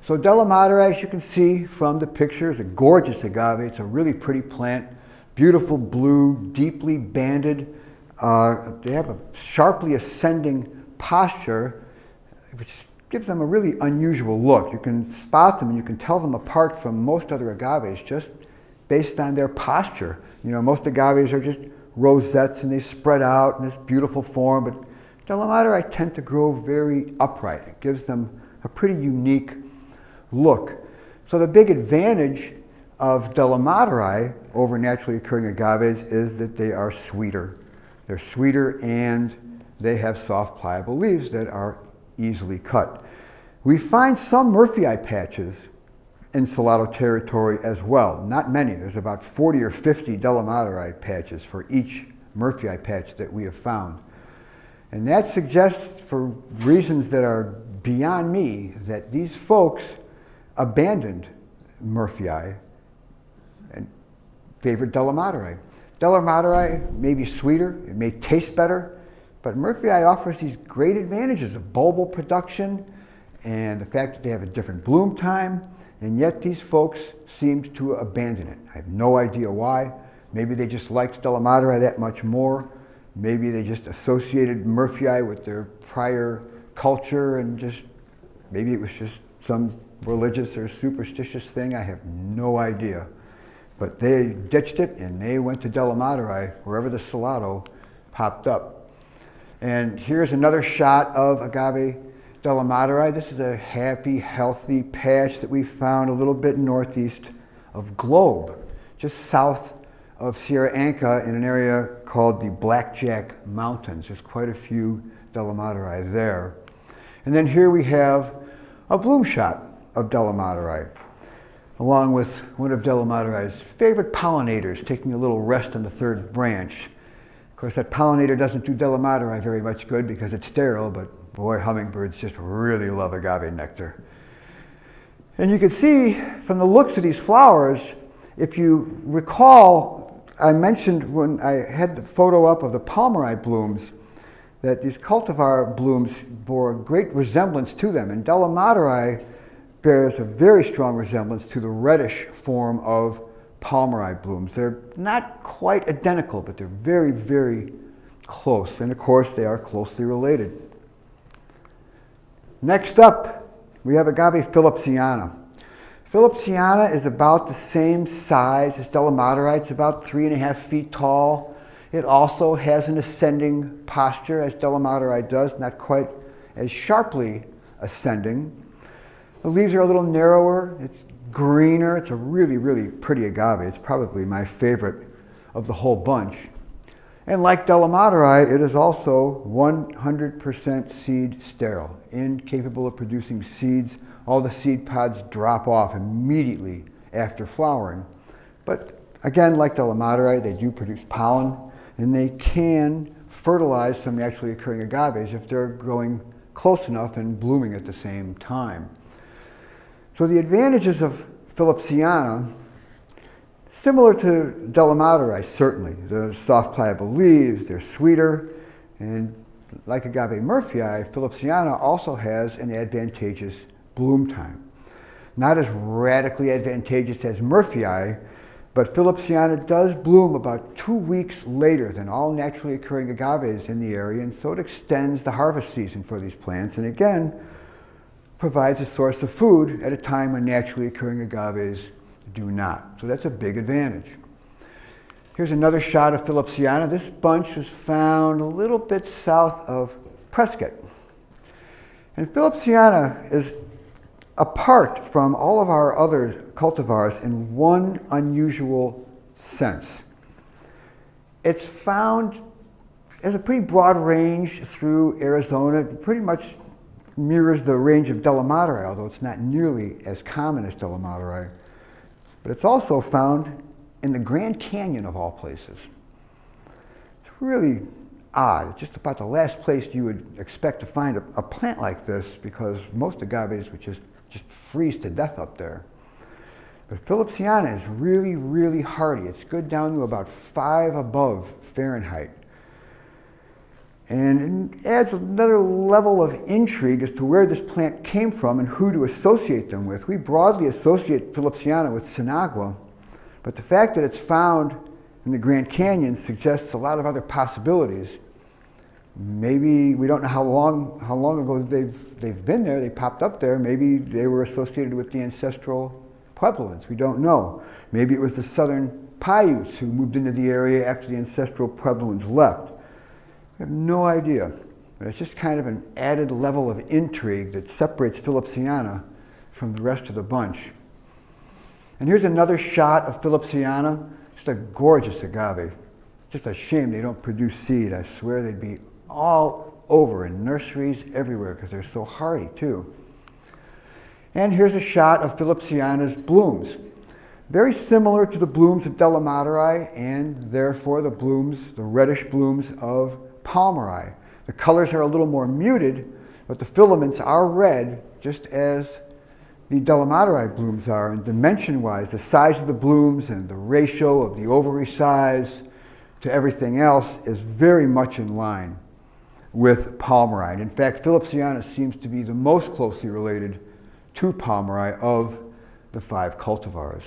So Della Madre, as you can see from the picture, is a gorgeous agave. It's a really pretty plant, beautiful blue, deeply banded. They have a sharply ascending posture, which gives them a really unusual look. You can spot them and you can tell them apart from most other agaves just based on their posture. You know, most agaves are just rosettes and they spread out in this beautiful form, but Della Madre tend to grow very upright. It gives them a pretty unique look. So the big advantage of Della Madre over naturally occurring agaves is that they are sweeter. They're sweeter and they have soft, pliable leaves that are easily cut. We find some Murphyii patches in Salado territory as well. Not many. There's about 40 or 50 Della Madre patches for each Murphyii patch that we have found. And that suggests, for reasons that are beyond me, that these folks abandoned Murphyii and favored Della Madre. Della Madre may be sweeter, it may taste better, but Murphyii offers these great advantages of bulbul production and the fact that they have a different bloom time, and yet these folks seemed to abandon it. I have no idea why. Maybe they just liked Della Madre that much more. Maybe they just associated Murphyii with their prior culture and just, maybe it was just some religious or superstitious thing. I have no idea. But they ditched it and they went to Della Madre wherever the Salado popped up. And here's another shot of Agave Della Madre. This is a happy, healthy patch that we found a little bit northeast of Globe, just south of Sierra Ancha in an area called the Blackjack Mountains. There's quite a few Della Madre there. And then here we have a bloom shot of Della Madre, along with one of Della Madre's favorite pollinators, taking a little rest on the third branch. Of course, that pollinator doesn't do Della Madre very much good because it's sterile, but boy, hummingbirds just really love agave nectar. And you can see from the looks of these flowers, if you recall, I mentioned when I had the photo up of the Pomeroy blooms, that these cultivar blooms bore a great resemblance to them. And Della Madre bears a very strong resemblance to the reddish form of Pomeroy blooms. They're not quite identical, but they're very, very close. And of course, they are closely related. Next up, we have Agave Phillipsiana. Phillipsiana is about the same size as Della Madre. It's about 3.5 feet tall. It also has an ascending posture, as Della Madre does, not quite as sharply ascending. The leaves are a little narrower. It's greener. It's a really, really pretty agave. It's probably my favorite of the whole bunch. And like Della Madre, it is also 100% seed sterile, incapable of producing seeds. All the seed pods drop off immediately after flowering. But again, like Della Madre, they do produce pollen, and they can fertilize some naturally occurring agaves if they're growing close enough and blooming at the same time. So the advantages of Phillipsiana, similar to Della Madre, certainly. The soft pliable leaves, they're sweeter, and like Agave Murphyi, Phillipsiana also has an advantageous bloom time. Not as radically advantageous as Murphyi, but Phillipsiana does bloom about 2 weeks later than all naturally occurring agaves in the area, and so it extends the harvest season for these plants, and again, provides a source of food at a time when naturally occurring agaves do not. So that's a big advantage. Here's another shot of Phillipsiana. This bunch was found a little bit south of Prescott. And Phillipsiana is apart from all of our other cultivars in one unusual sense. It's found as a pretty broad range through Arizona. It pretty much mirrors the range of Della Madre, although it's not nearly as common as Della Madre. But it's also found in the Grand Canyon of all places. It's really odd. It's just about the last place you would expect to find a plant like this, because most agaves would just freeze to death up there. But Phillipsiana is really, really hardy. It's good down to about 5 above Fahrenheit. And it adds another level of intrigue as to where this plant came from and who to associate them with. We broadly associate Phillipsiana with Sinagua, but the fact that it's found in the Grand Canyon suggests a lot of other possibilities. Maybe, we don't know how long ago they've been there, they popped up there. Maybe they were associated with the ancestral Puebloans, we don't know. Maybe it was the southern Paiutes who moved into the area after the ancestral Puebloans left. I have no idea, but it's just kind of an added level of intrigue that separates Phillipsiana from the rest of the bunch. And here's another shot of Phillipsiana. Just a gorgeous agave. Just a shame they don't produce seed. I swear they'd be all over in nurseries everywhere because they're so hardy too. And here's a shot of Phillipsiana's blooms. Very similar to the blooms of Della Madre, and therefore the blooms, the reddish blooms of Pomeroy. The colors are a little more muted, but the filaments are red, just as the Della Madre blooms are. And dimension-wise, the size of the blooms and the ratio of the ovary size to everything else is very much in line with Pomeroy. In fact, Phillipsiana seems to be the most closely related to Pomeroy of the 5 cultivars.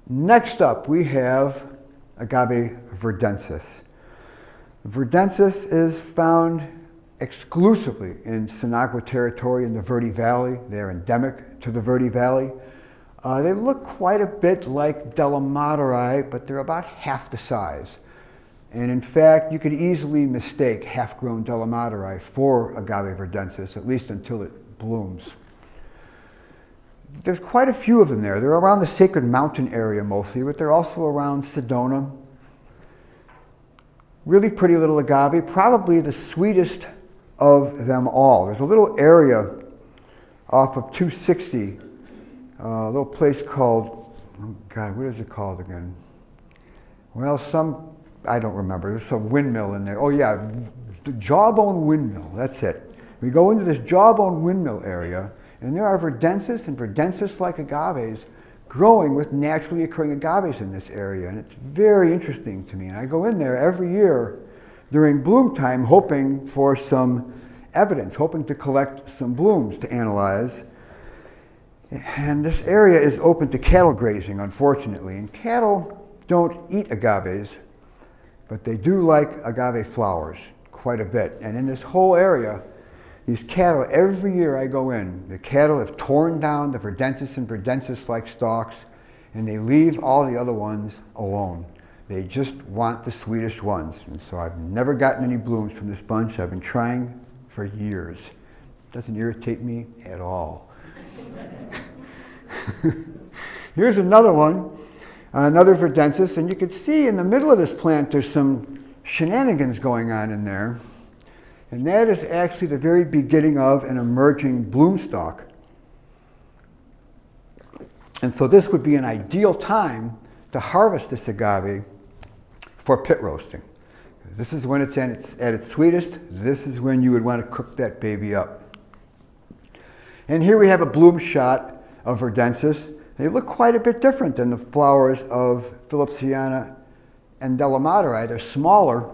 Next up, we have Agave Verdensis. Verdensis is found exclusively in Sinagua territory in the Verde Valley. They're endemic to the Verde Valley. They look quite a bit like Della Madre, but they're about half the size. And in fact, you could easily mistake half-grown Della Madre for Agave Verdensis, at least until it blooms. there's quite a few of them there. They're around the Sacred Mountain area mostly, but they're also around Sedona. Really pretty little agave, probably the sweetest of them all. There's a little area off of 260, a little place called, oh God, what is it called again? Well, I don't remember. There's some windmill in there. Oh yeah, the Jawbone Windmill, that's it. We go into this Jawbone Windmill area, and there are verdensis and verdensis-like agaves growing with naturally occurring agaves in this area, and it's very interesting to me. And I go in there every year during bloom time hoping for some evidence, hoping to collect some blooms to analyze. And this area is open to cattle grazing, unfortunately, and cattle don't eat agaves, but they do like agave flowers quite a bit. And in this whole area, these cattle, every year I go in, the cattle have torn down the verdensis and verdensis-like stalks, and they leave all the other ones alone. They just want the sweetest ones. And so I've never gotten any blooms from this bunch. I've been trying for years. It doesn't irritate me at all. Here's another one, another verdensis, and you can see in the middle of this plant there's some shenanigans going on in there. And that is actually the very beginning of an emerging bloom stalk. And so this would be an ideal time to harvest this agave for pit roasting. This is when it's at its sweetest. This is when you would want to cook that baby up. And here we have a bloom shot of verdensis. They look quite a bit different than the flowers of Phillipsiana and Della Madre. They're smaller,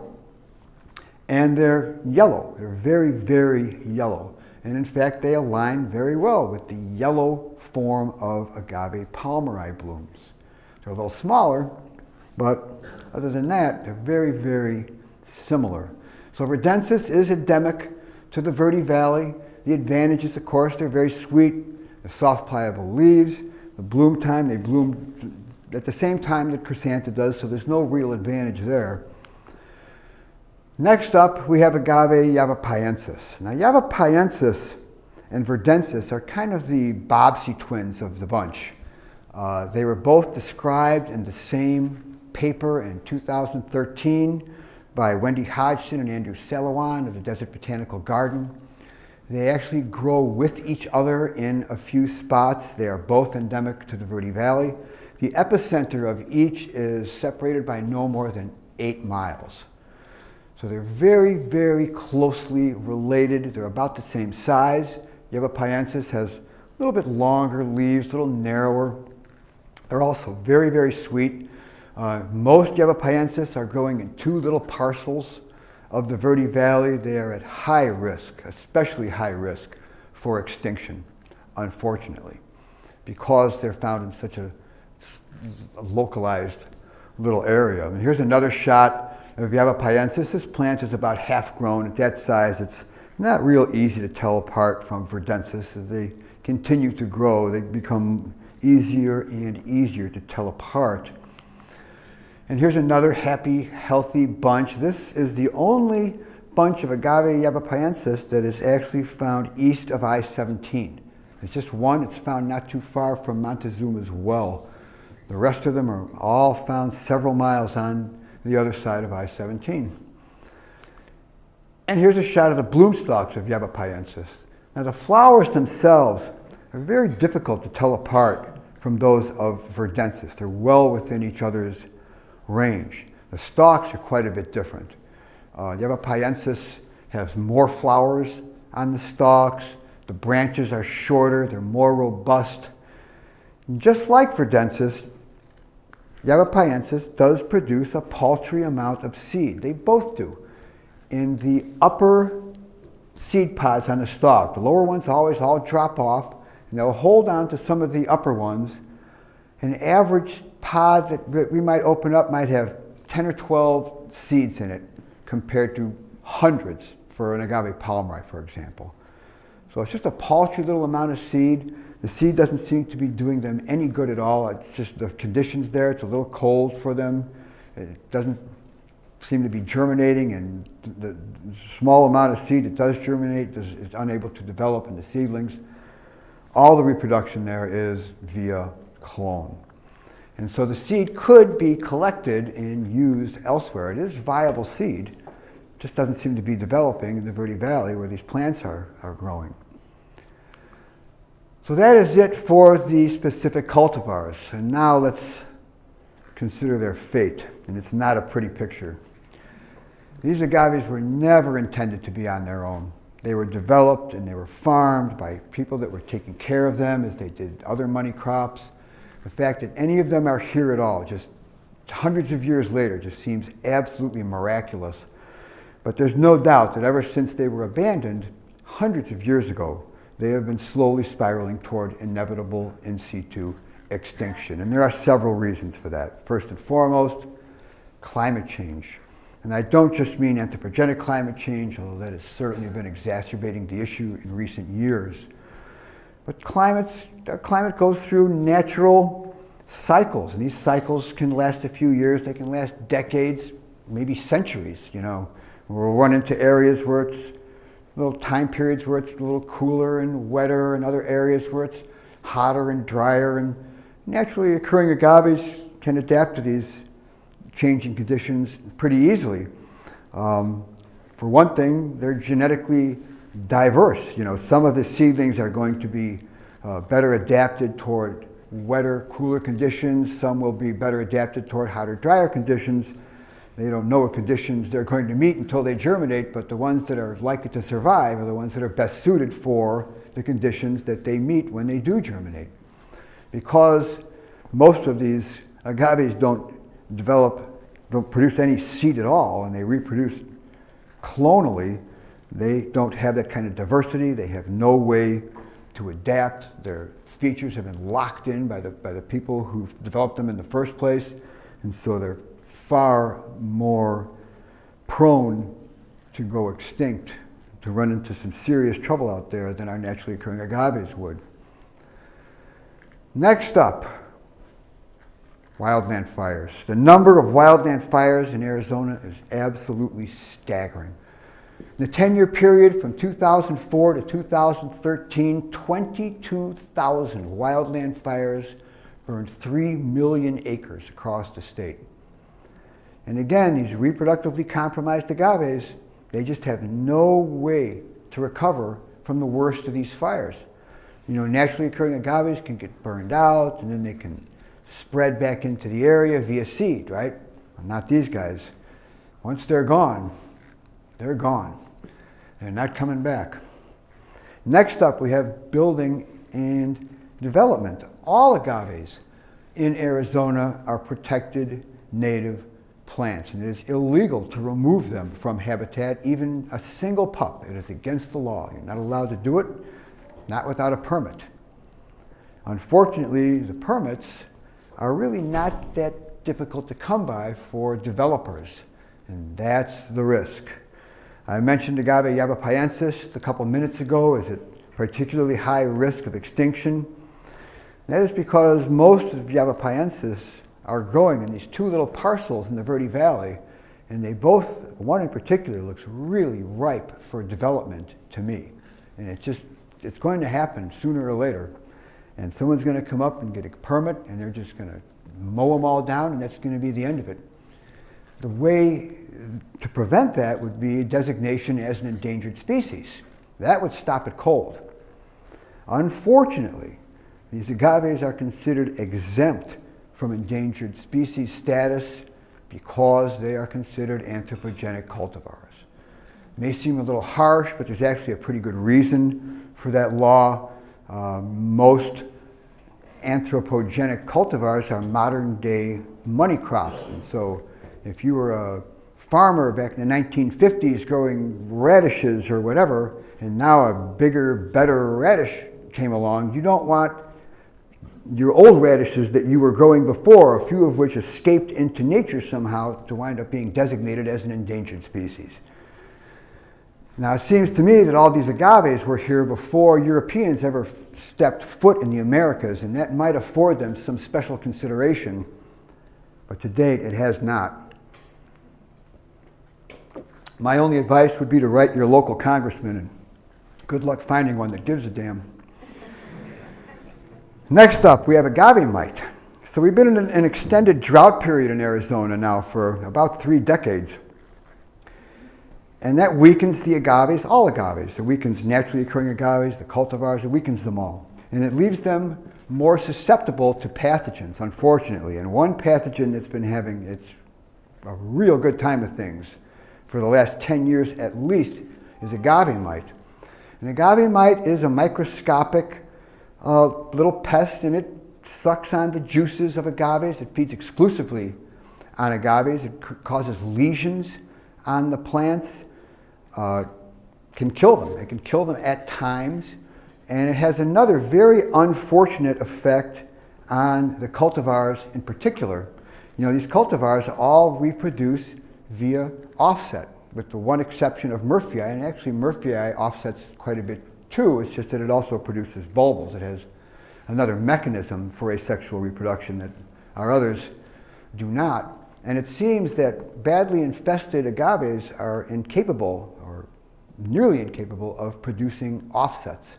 and they're yellow. They're very, very yellow. And in fact, they align very well with the yellow form of agave Pomeroy blooms. They're a little smaller, but other than that, they're very, very similar. So verdensis is endemic to the Verde Valley. The advantages, of course, they're very sweet. The soft, pliable leaves. The bloom time, they bloom at the same time that Chrysanthus does, so there's no real advantage there. Next up, we have Agave Yavapai Ensis. Now, Yavapai Ensis and verdensis are kind of the Bobbsey twins of the bunch. They were both described in the same paper in 2013 by Wendy Hodgson and Andrew Salawan of the Desert Botanical Garden. They actually grow with each other in a few spots. They are both endemic to the Verde Valley. The epicenter of each is separated by no more than 8 miles. So they're very, very closely related. They're about the same size. Yavapai Ensis has a little bit longer leaves, a little narrower. They're also very, very sweet. Most Yavapai Ensis are growing in 2 little parcels of the Verde Valley. They are at high risk, especially high risk for extinction, unfortunately, because they're found in such a localized little area. And here's another shot of Yavapai Ensis. This plant is about half grown. At that size, it's not real easy to tell apart from verdensis. As they continue to grow, they become easier and easier to tell apart. And here's another happy, healthy bunch. This is the only bunch of Agave Yavapai Ensis that is actually found east of I-17. There's just one. It's found not too far from Montezuma's well. The rest of them are all found several miles on the other side of I-17. And here's a shot of the bloom stalks of Yavapai Ensis. Now the flowers themselves are very difficult to tell apart from those of verdensis. They're well within each other's range. The stalks are quite a bit different. Yavapai Ensis has more flowers on the stalks. The branches are shorter. They're more robust. And just like verdensis, Yavapai Ensis does produce a paltry amount of seed. They both do. In the upper seed pods on the stalk, the lower ones always all drop off, and they'll hold on to some of the upper ones. An average pod that we might open up might have 10 or 12 seeds in it, compared to hundreds for an Agave Pomeroy, for example. So it's just a paltry little amount of seed. The seed doesn't seem to be doing them any good at all. It's just the conditions there. It's a little cold for them. It doesn't seem to be germinating, and the small amount of seed that does germinate is unable to develop in the seedlings. all the reproduction there is via clone. And so the seed could be collected and used elsewhere. It is viable seed, it just doesn't seem to be developing in the Verde Valley where these plants are growing. So that is it for the specific cultivars. And now let's consider their fate. And it's not a pretty picture. These agaves were never intended to be on their own. They were developed and they were farmed by people that were taking care of them as they did other money crops. The fact that any of them are here at all, just hundreds of years later, just seems absolutely miraculous. But there's no doubt that ever since they were abandoned hundreds of years ago, they have been slowly spiraling toward inevitable in situ extinction. And there are several reasons for that. First and foremost, climate change. And I don't just mean anthropogenic climate change, although that has certainly been exacerbating the issue in recent years. But our climate goes through natural cycles, and these cycles can last a few years, they can last decades, maybe centuries, you know. We'll run into areas where it's little time periods where it's a little cooler and wetter, and other areas where it's hotter and drier, and naturally occurring agaves can adapt to these changing conditions pretty easily. For one thing, they're genetically diverse. You know, some of the seedlings are going to be better adapted toward wetter, cooler conditions. Some will be better adapted toward hotter, drier conditions. They don't know what conditions they're going to meet until they germinate, but the ones that are likely to survive are the ones that are best suited for the conditions that they meet when they do germinate. Because most of these agaves don't produce any seed at all, and they reproduce clonally, they don't have that kind of diversity. They have no way to adapt. Their features have been locked in by the people who've developed them in the first place, and so they're far more prone to go extinct, to run into some serious trouble out there than our naturally occurring agaves would. Next up, wildland fires. The number of wildland fires in Arizona is absolutely staggering. In the 10-year period from 2004 to 2013, 22,000 wildland fires burned 3 million acres across the state. And again, these reproductively compromised agaves, they just have no way to recover from the worst of these fires. You know, naturally occurring agaves can get burned out, and then they can spread back into the area via seed, right? Well, not these guys. Once they're gone, they're gone. They're not coming back. Next up, we have building and development. All agaves in Arizona are protected native plants, and it is illegal to remove them from habitat, even a single pup. It is against the law. You're not allowed to do it, not without a permit. Unfortunately, the permits are really not that difficult to come by for developers, and that's the risk. I mentioned Agave Yavapai Ensis a couple minutes ago as a particularly high risk of extinction. That is because most of Yavapai Ensis are growing in these two little parcels in the Verde Valley, and they both, one in particular, looks really ripe for development to me. And it's going to happen sooner or later. And someone's going to come up and get a permit, and they're just going to mow them all down, and that's going to be the end of it. The way to prevent that would be designation as an endangered species. That would stop it cold. Unfortunately, these agaves are considered exempt from endangered species status because they are considered anthropogenic cultivars. It may seem a little harsh, but there's actually a pretty good reason for that law. Most anthropogenic cultivars are modern day money crops. And so if you were a farmer back in the 1950s growing radishes or whatever, and now a bigger, better radish came along, you don't want your old radishes that you were growing before, a few of which escaped into nature somehow, to wind up being designated as an endangered species. Now, it seems to me that all these agaves were here before Europeans ever stepped foot in the Americas, and that might afford them some special consideration, but to date it has not. My only advice would be to write your local congressman, and good luck finding one that gives a damn. Next up, we have agave mite. So we've been in an extended drought period in Arizona now for about 3 decades. And that weakens the agaves, all agaves. It weakens naturally occurring agaves, the cultivars, it weakens them all. And it leaves them more susceptible to pathogens, unfortunately. And one pathogen that's been having its a real good time of things for the last 10 years at least is agave mite. And agave mite is a microscopic little pest, and it sucks on the juices of agaves. It feeds exclusively on agaves. It causes lesions on the plants, can kill them. It can kill them at times, and it has another very unfortunate effect on the cultivars in particular. You know, these cultivars all reproduce via offset, with the one exception of Murphyii, and actually Murphyii offsets quite a bit too. It's just that it also produces bulbils. It has another mechanism for asexual reproduction that our others do not. And it seems that badly infested agaves are incapable, or nearly incapable, of producing offsets.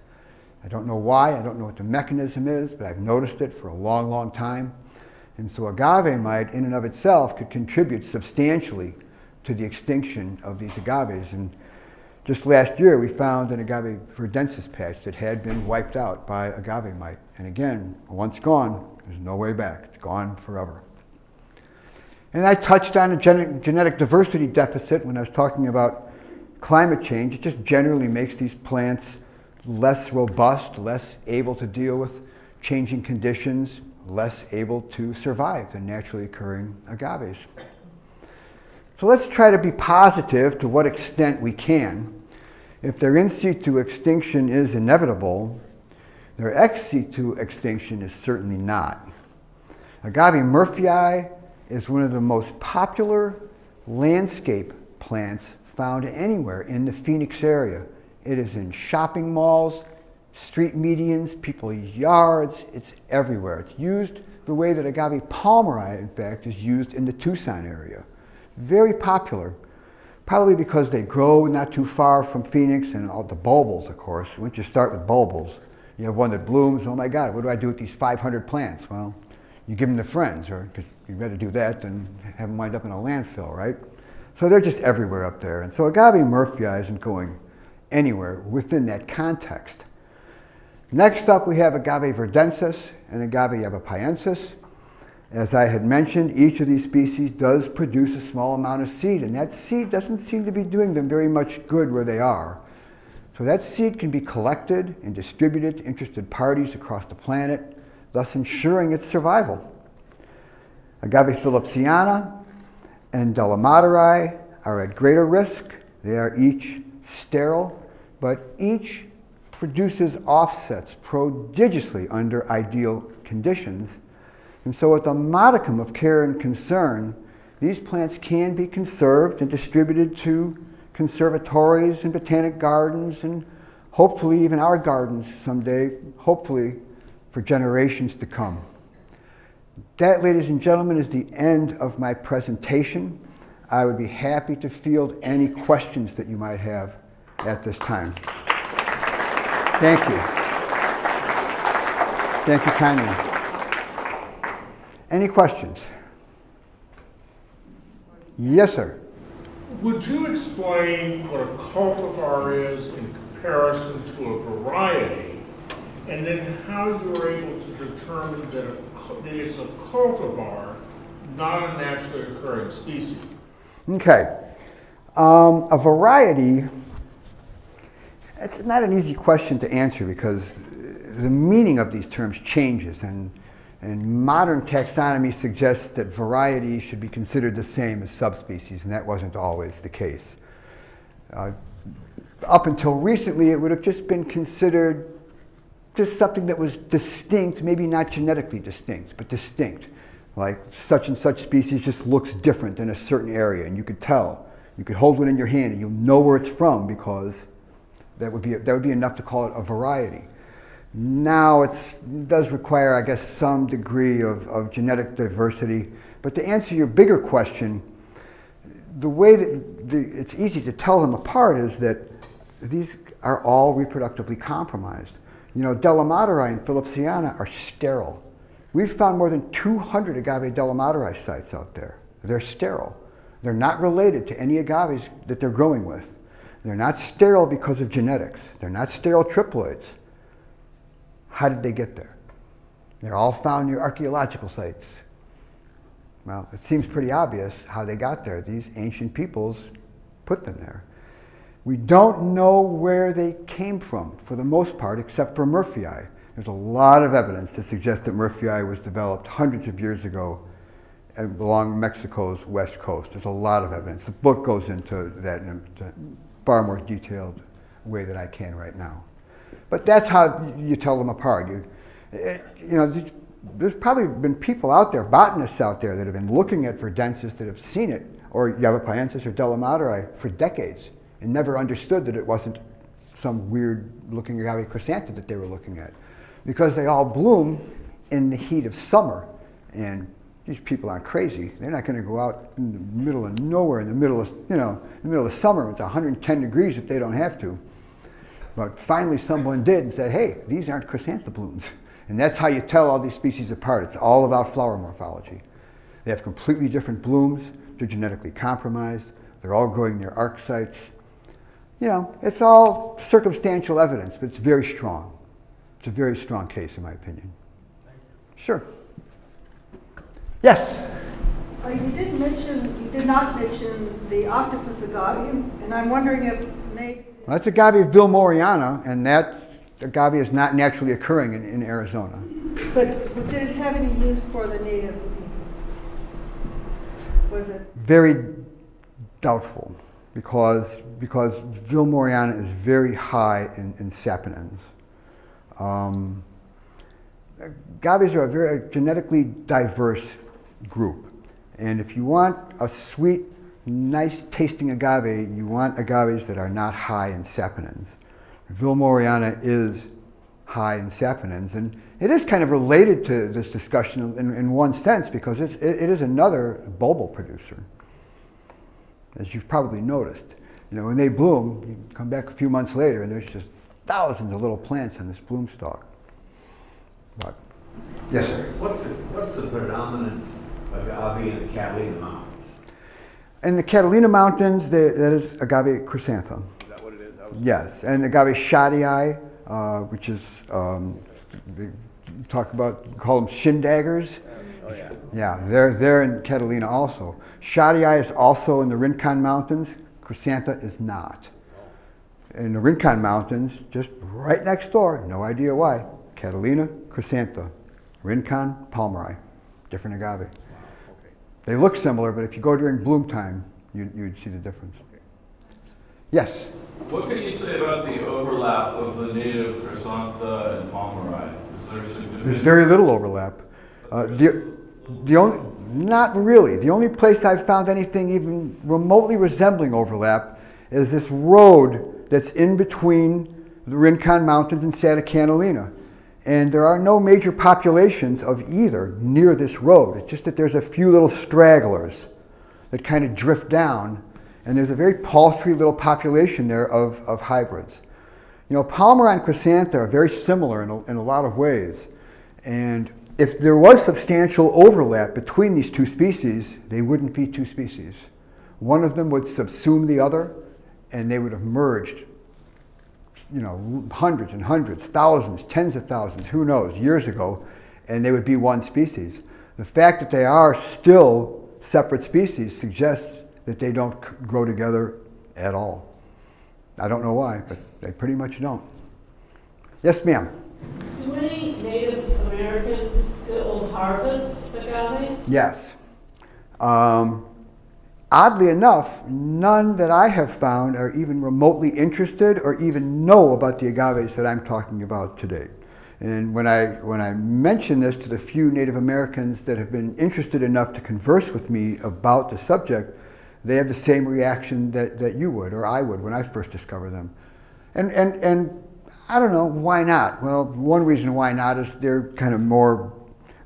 I don't know why, I don't know what the mechanism is, but I've noticed it for a long, long time. And so agave mite in and of itself could contribute substantially to the extinction of these agaves. And just last year we found an Agave verdensis patch that had been wiped out by agave mite. And again, once gone, there's no way back. It's gone forever. And I touched on a genetic diversity deficit when I was talking about climate change. It just generally makes these plants less robust, less able to deal with changing conditions, less able to survive than naturally occurring agaves. So let's try to be positive to what extent we can. If their in situ extinction is inevitable, their ex situ extinction is certainly not. Agave Murphyii is one of the most popular landscape plants found anywhere in the Phoenix area. It is in shopping malls, street medians, people's yards. It's everywhere. It's used the way that Agave Pomeroy, in fact, is used in the Tucson area. Very popular, probably because they grow not too far from Phoenix, and all the bulbils, of course. Once you start with bulbils, you have one that blooms. Oh my God, what do I do with these 500 plants? Well, you give them to friends, or because you'd rather do that than have them wind up in a landfill, right? So they're just everywhere up there. And so Agave Murphyii isn't going anywhere within that context. Next up, we have Agave verdensis and Agave Yavapai Ensis. As I had mentioned, each of these species does produce a small amount of seed, and that seed doesn't seem to be doing them very much good where they are. So that seed can be collected and distributed to interested parties across the planet, thus ensuring its survival. Agave Phillipsiana and Della Madre are at greater risk. They are each sterile, but each produces offsets prodigiously under ideal conditions. And so with a modicum of care and concern, these plants can be conserved and distributed to conservatories and botanic gardens, and hopefully even our gardens someday, hopefully for generations to come. That, ladies and gentlemen, is the end of my presentation. I would be happy to field any questions that you might have at this time. Thank you. Thank you kindly. Any questions? Yes, sir. Would you explain what a cultivar is in comparison to a variety, and then how you're able to determine that it's a cultivar, not a naturally occurring species? Okay. A variety, it's not an easy question to answer because the meaning of these terms changes, and modern taxonomy suggests that variety should be considered the same as subspecies, and that wasn't always the case. Up until recently, it would have just been considered just something that was distinct, maybe not genetically distinct, but distinct. Like such and such species just looks different in a certain area, and you could tell. You could hold one in your hand and you'll know where it's from, because that would be enough to call it a variety. Now it does require, I guess, some degree of genetic diversity. But to answer your bigger question, the way that it's easy to tell them apart is that these are all reproductively compromised. You know, Della Madre and Phillipsiana are sterile. We've found more than 200 Agave Della Madre sites out there. They're sterile. They're not related to any agaves that they're growing with. They're not sterile because of genetics. They're not sterile triploids. How did they get there? They're all found near archaeological sites. Well, it seems pretty obvious how they got there. These ancient peoples put them there. We don't know where they came from, for the most part, except for Murphyii. There's a lot of evidence to suggest that Murphyii was developed hundreds of years ago along Mexico's west coast. There's a lot of evidence. The book goes into that in a far more detailed way than I can right now. But that's how you tell them apart. There's probably been people out there, botanists out there, that have been looking at Verdensis, that have seen it, or Yavapai Ensis or Della Madre for decades, and never understood that it wasn't some weird looking Agave Chrysanthus that they were looking at. Because they all bloom in the heat of summer, and these people aren't crazy. They're not going to go out in the middle of nowhere in the middle of summer when it's 110 degrees if they don't have to. But finally someone did and said, hey, these aren't chrysanthemums. And that's how you tell all these species apart. It's all about flower morphology. They have completely different blooms. They're genetically compromised. They're all growing near arc sites. It's all circumstantial evidence, but it's very strong. It's a very strong case, in my opinion. Thank you. Sure. Yes? You did not mention the octopus agave, and I'm wondering if maybe... Well, that's Agave Vilmoriana, and that agave is not naturally occurring in Arizona. But did it have any use for the native people? Was it? Very doubtful, because Vilmoriana is very high in saponins. Agaves are a very genetically diverse group. And if you want a sweet, nice tasting agave, you want agaves that are not high in saponins. Vilmoriana is high in saponins, and it is kind of related to this discussion in one sense, because it is another bulbal producer, as you've probably noticed. When they bloom, you come back a few months later and there's just thousands of little plants on this bloom stalk. But, yes, sir? What's the predominant agave in the Catalina Mountains? In the Catalina Mountains, that is Agave Chrysanthus. Is that what it is? Yes, and Agave Shadii, which is, they call them shin daggers. Oh, yeah. Yeah, they're in Catalina also. Shadii is also in the Rincon Mountains. Chrysanthus is not. In the Rincon Mountains, just right next door, no idea why, Catalina, Chrysanthus. Rincon, Pomeroy, different agave. Wow, okay. They look similar, but if you go during bloom time, you'd see the difference. Okay. Yes? What can you say about the overlap of the native Chrysanthus and Pomeroy? Is there significant? There's very little overlap. Not really. The only place I've found anything even remotely resembling overlap is this road that's in between the Rincon Mountains and Santa Catalina. And there are no major populations of either near this road. It's just that there's a few little stragglers that kind of drift down, and there's a very paltry little population there of hybrids. Pomeroy and Chrysanthus are very similar in a lot of ways. And if there was substantial overlap between these two species, they wouldn't be two species. One of them would subsume the other, and they would have merged, hundreds and hundreds, thousands, tens of thousands, who knows, years ago, and they would be one species. The fact that they are still separate species suggests that they don't grow together at all. I don't know why, but they pretty much don't. Yes, ma'am? Do any Native Americans still harvest agave? Yes. Oddly enough, none that I have found are even remotely interested or even know about the agaves that I'm talking about today. And when I mention this to the few Native Americans that have been interested enough to converse with me about the subject, they have the same reaction that you would or I would when I first discovered them. And I don't know, why not? Well, one reason why not is they're kind of more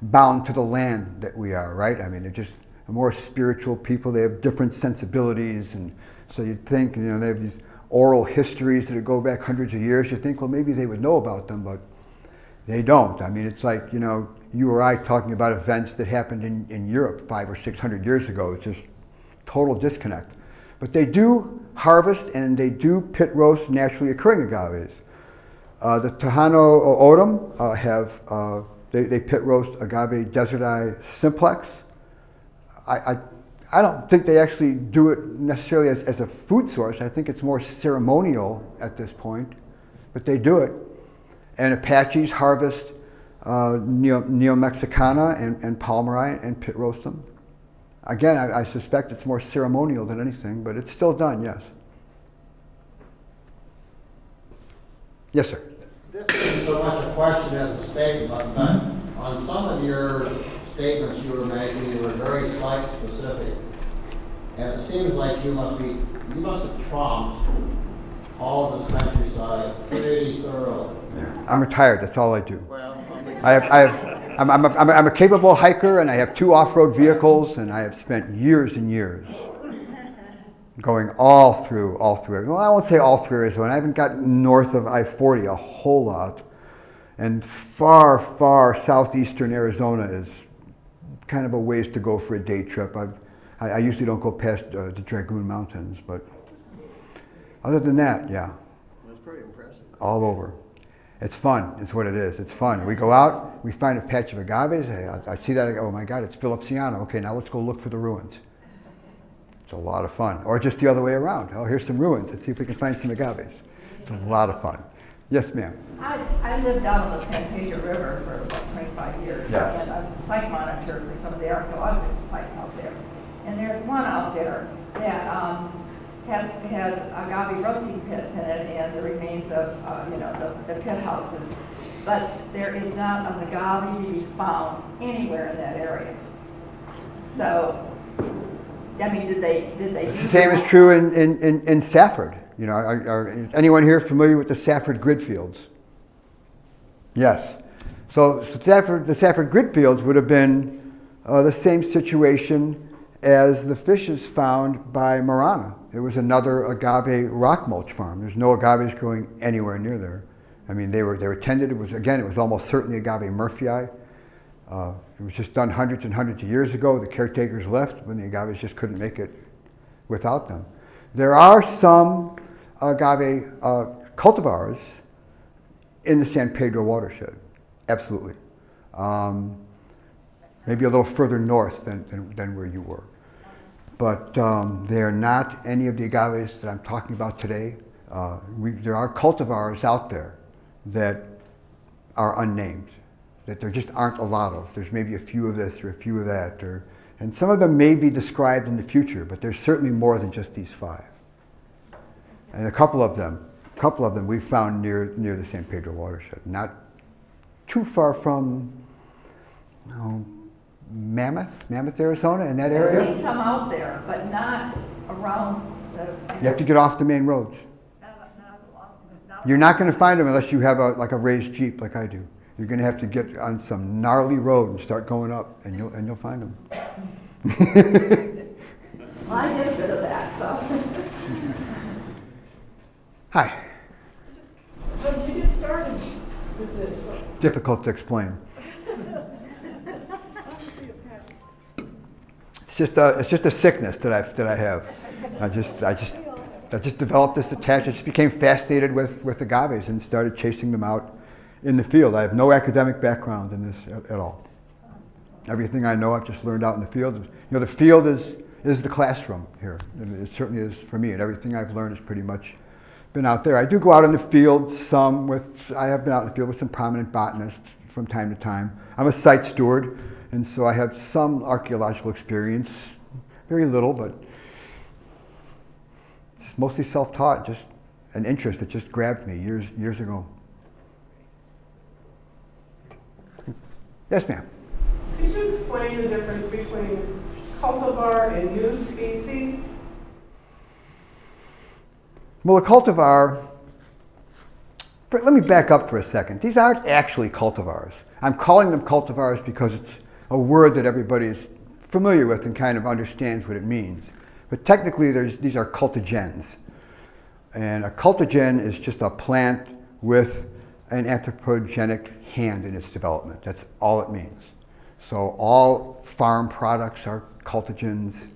bound to the land that we are, right? I mean, they're just more spiritual people. They have different sensibilities, and so you'd think, they have these oral histories that go back hundreds of years. You think, well, maybe they would know about them, but They don't. I mean, it's like, you know, you or I talking about events that happened in Europe 500 or 600 years ago. It's just total disconnect. But they do harvest and they do pit roast naturally occurring agaves. The Tejano Odom they pit roast Agave Deserti Simplex. I don't think they actually do it necessarily as a food source. I think it's more ceremonial at this point, but they do it. And Apaches harvest Neo-Mexicana and Pomeroy and pit roast them. Again, I suspect it's more ceremonial than anything, but it's still done, yes. Yes, sir. This isn't so much a question as a statement, but on some of your statements you were making, you were very site specific. And it seems like you must have trumped all of this countryside pretty thoroughly. I'm retired, that's all I do. Well, I'm a capable hiker, and I have 2 off-road vehicles, and I have spent years and years going all through. Well, I won't say all through Arizona. I haven't gotten north of I-40 a whole lot, and far southeastern Arizona is kind of a ways to go for a day trip. I usually don't go past the Dragoon Mountains, but other than that, yeah. that's pretty impressive. All over. It's fun, it's what it is, it's fun. We go out, we find a patch of agaves, I see that, I go, oh my God, it's Phillipsiana. Okay, now let's go look for the ruins. It's a lot of fun. Or just the other way around. Oh, here's some ruins, let's see if we can find some agaves. It's a lot of fun. Yes, ma'am. I lived out on the San Pedro River for about 25 years, Yeah. and I was a site monitor for some of the archaeological sites out there. And there's one out there that has agave roasting pits in it and the remains of the pit houses, but there is not an agave to be found anywhere in that area. So, I mean, did they? It's the same is true in Safford. You know, are anyone here familiar with the Safford grid fields? Yes. So the Safford grid fields would have been the same situation as the fishes found by Marana. It was another agave rock mulch farm. There's no agaves growing anywhere near there. I mean, they were tended. It was almost certainly Agave Murphyii. It was just done hundreds and hundreds of years ago. The caretakers left when the agaves just couldn't make it without them. There are some agave cultivars in the San Pedro watershed, absolutely. Maybe a little further north than where you were. But they are not any of the agaves that I'm talking about today. There are cultivars out there that are unnamed, that there just aren't a lot of. There's maybe a few of this or a few of that, and some of them may be described in the future, but there's certainly more than just these 5. And a couple of them we found near the San Pedro watershed, not too far from Mammoth, Arizona, in that area. I've seen some out there, but not around the. You have to get off the main roads. You're not going to find them unless you have a raised Jeep like I do. You're going to have to get on some gnarly road and start going up, and you'll find them. Well, I did a bit of that, so. Hi. When did you get started with this? Difficult to explain. It's just a sickness that I have. I just developed this attachment. I just became fascinated with agaves and started chasing them out in the field. I have no academic background in this at all. Everything I know I've just learned out in the field. You know, the field is the classroom here. It certainly is for me, and everything I've learned has pretty much been out there. I do go out in the field I have been out in the field with some prominent botanists from time to time. I'm a site steward, and so I have some archaeological experience, very little, but it's mostly self-taught, just an interest that just grabbed me years ago. Yes, ma'am. Could you explain the difference between cultivar and new species? Well, a cultivar, let me back up for a second. These aren't actually cultivars. I'm calling them cultivars because it's a word that everybody is familiar with and kind of understands what it means. But technically, these are cultigens. And a cultigen is just a plant with an anthropogenic hand in its development. That's all it means. So all farm products are cultigens.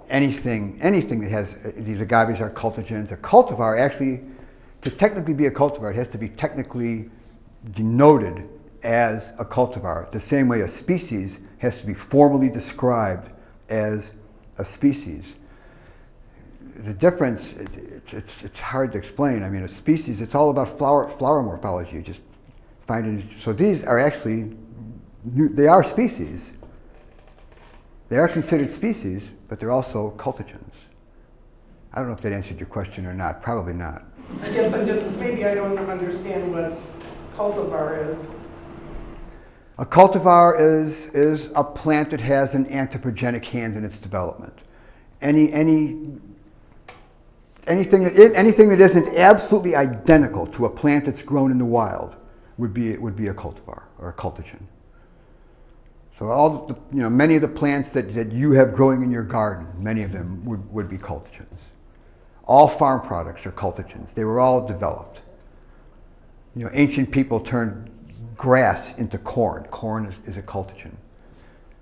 Anything that has these agaves are cultigens. A cultivar actually, to technically be a cultivar, it has to be technically denoted as a cultivar. The same way a species has to be formally described as a species. The difference, it's hard to explain. I mean, a species, it's all about flower morphology. You just find it. So these are actually, they are species. They are considered species, but they're also cultigens. I don't know if that answered your question or not. Probably not. I guess maybe I don't understand what cultivar is. A cultivar is a plant that has an anthropogenic hand in its development. Anything that isn't absolutely identical to a plant that's grown in the wild would be a cultivar or a cultigen. So many of the plants that you have growing in your garden, many of them would be cultigens. All farm products are cultigens. They were all developed. Ancient people turned grass into corn. Corn is a cultigen.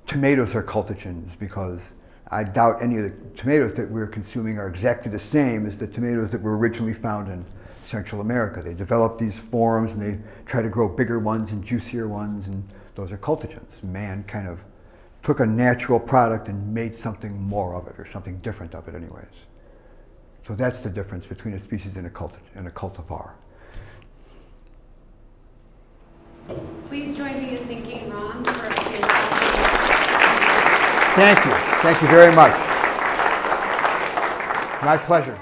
Tomatoes are cultigens because I doubt any of the tomatoes that we're consuming are exactly the same as the tomatoes that were originally found in Central America. They developed these forms and they try to grow bigger ones and juicier ones, and those are cultigens. Man kind of took a natural product and made something more of it, or something different of it anyways. So that's the difference between a species and a cultivar. Please join me in thanking Ron for a fantastic. Thank you. Thank you very much. My pleasure.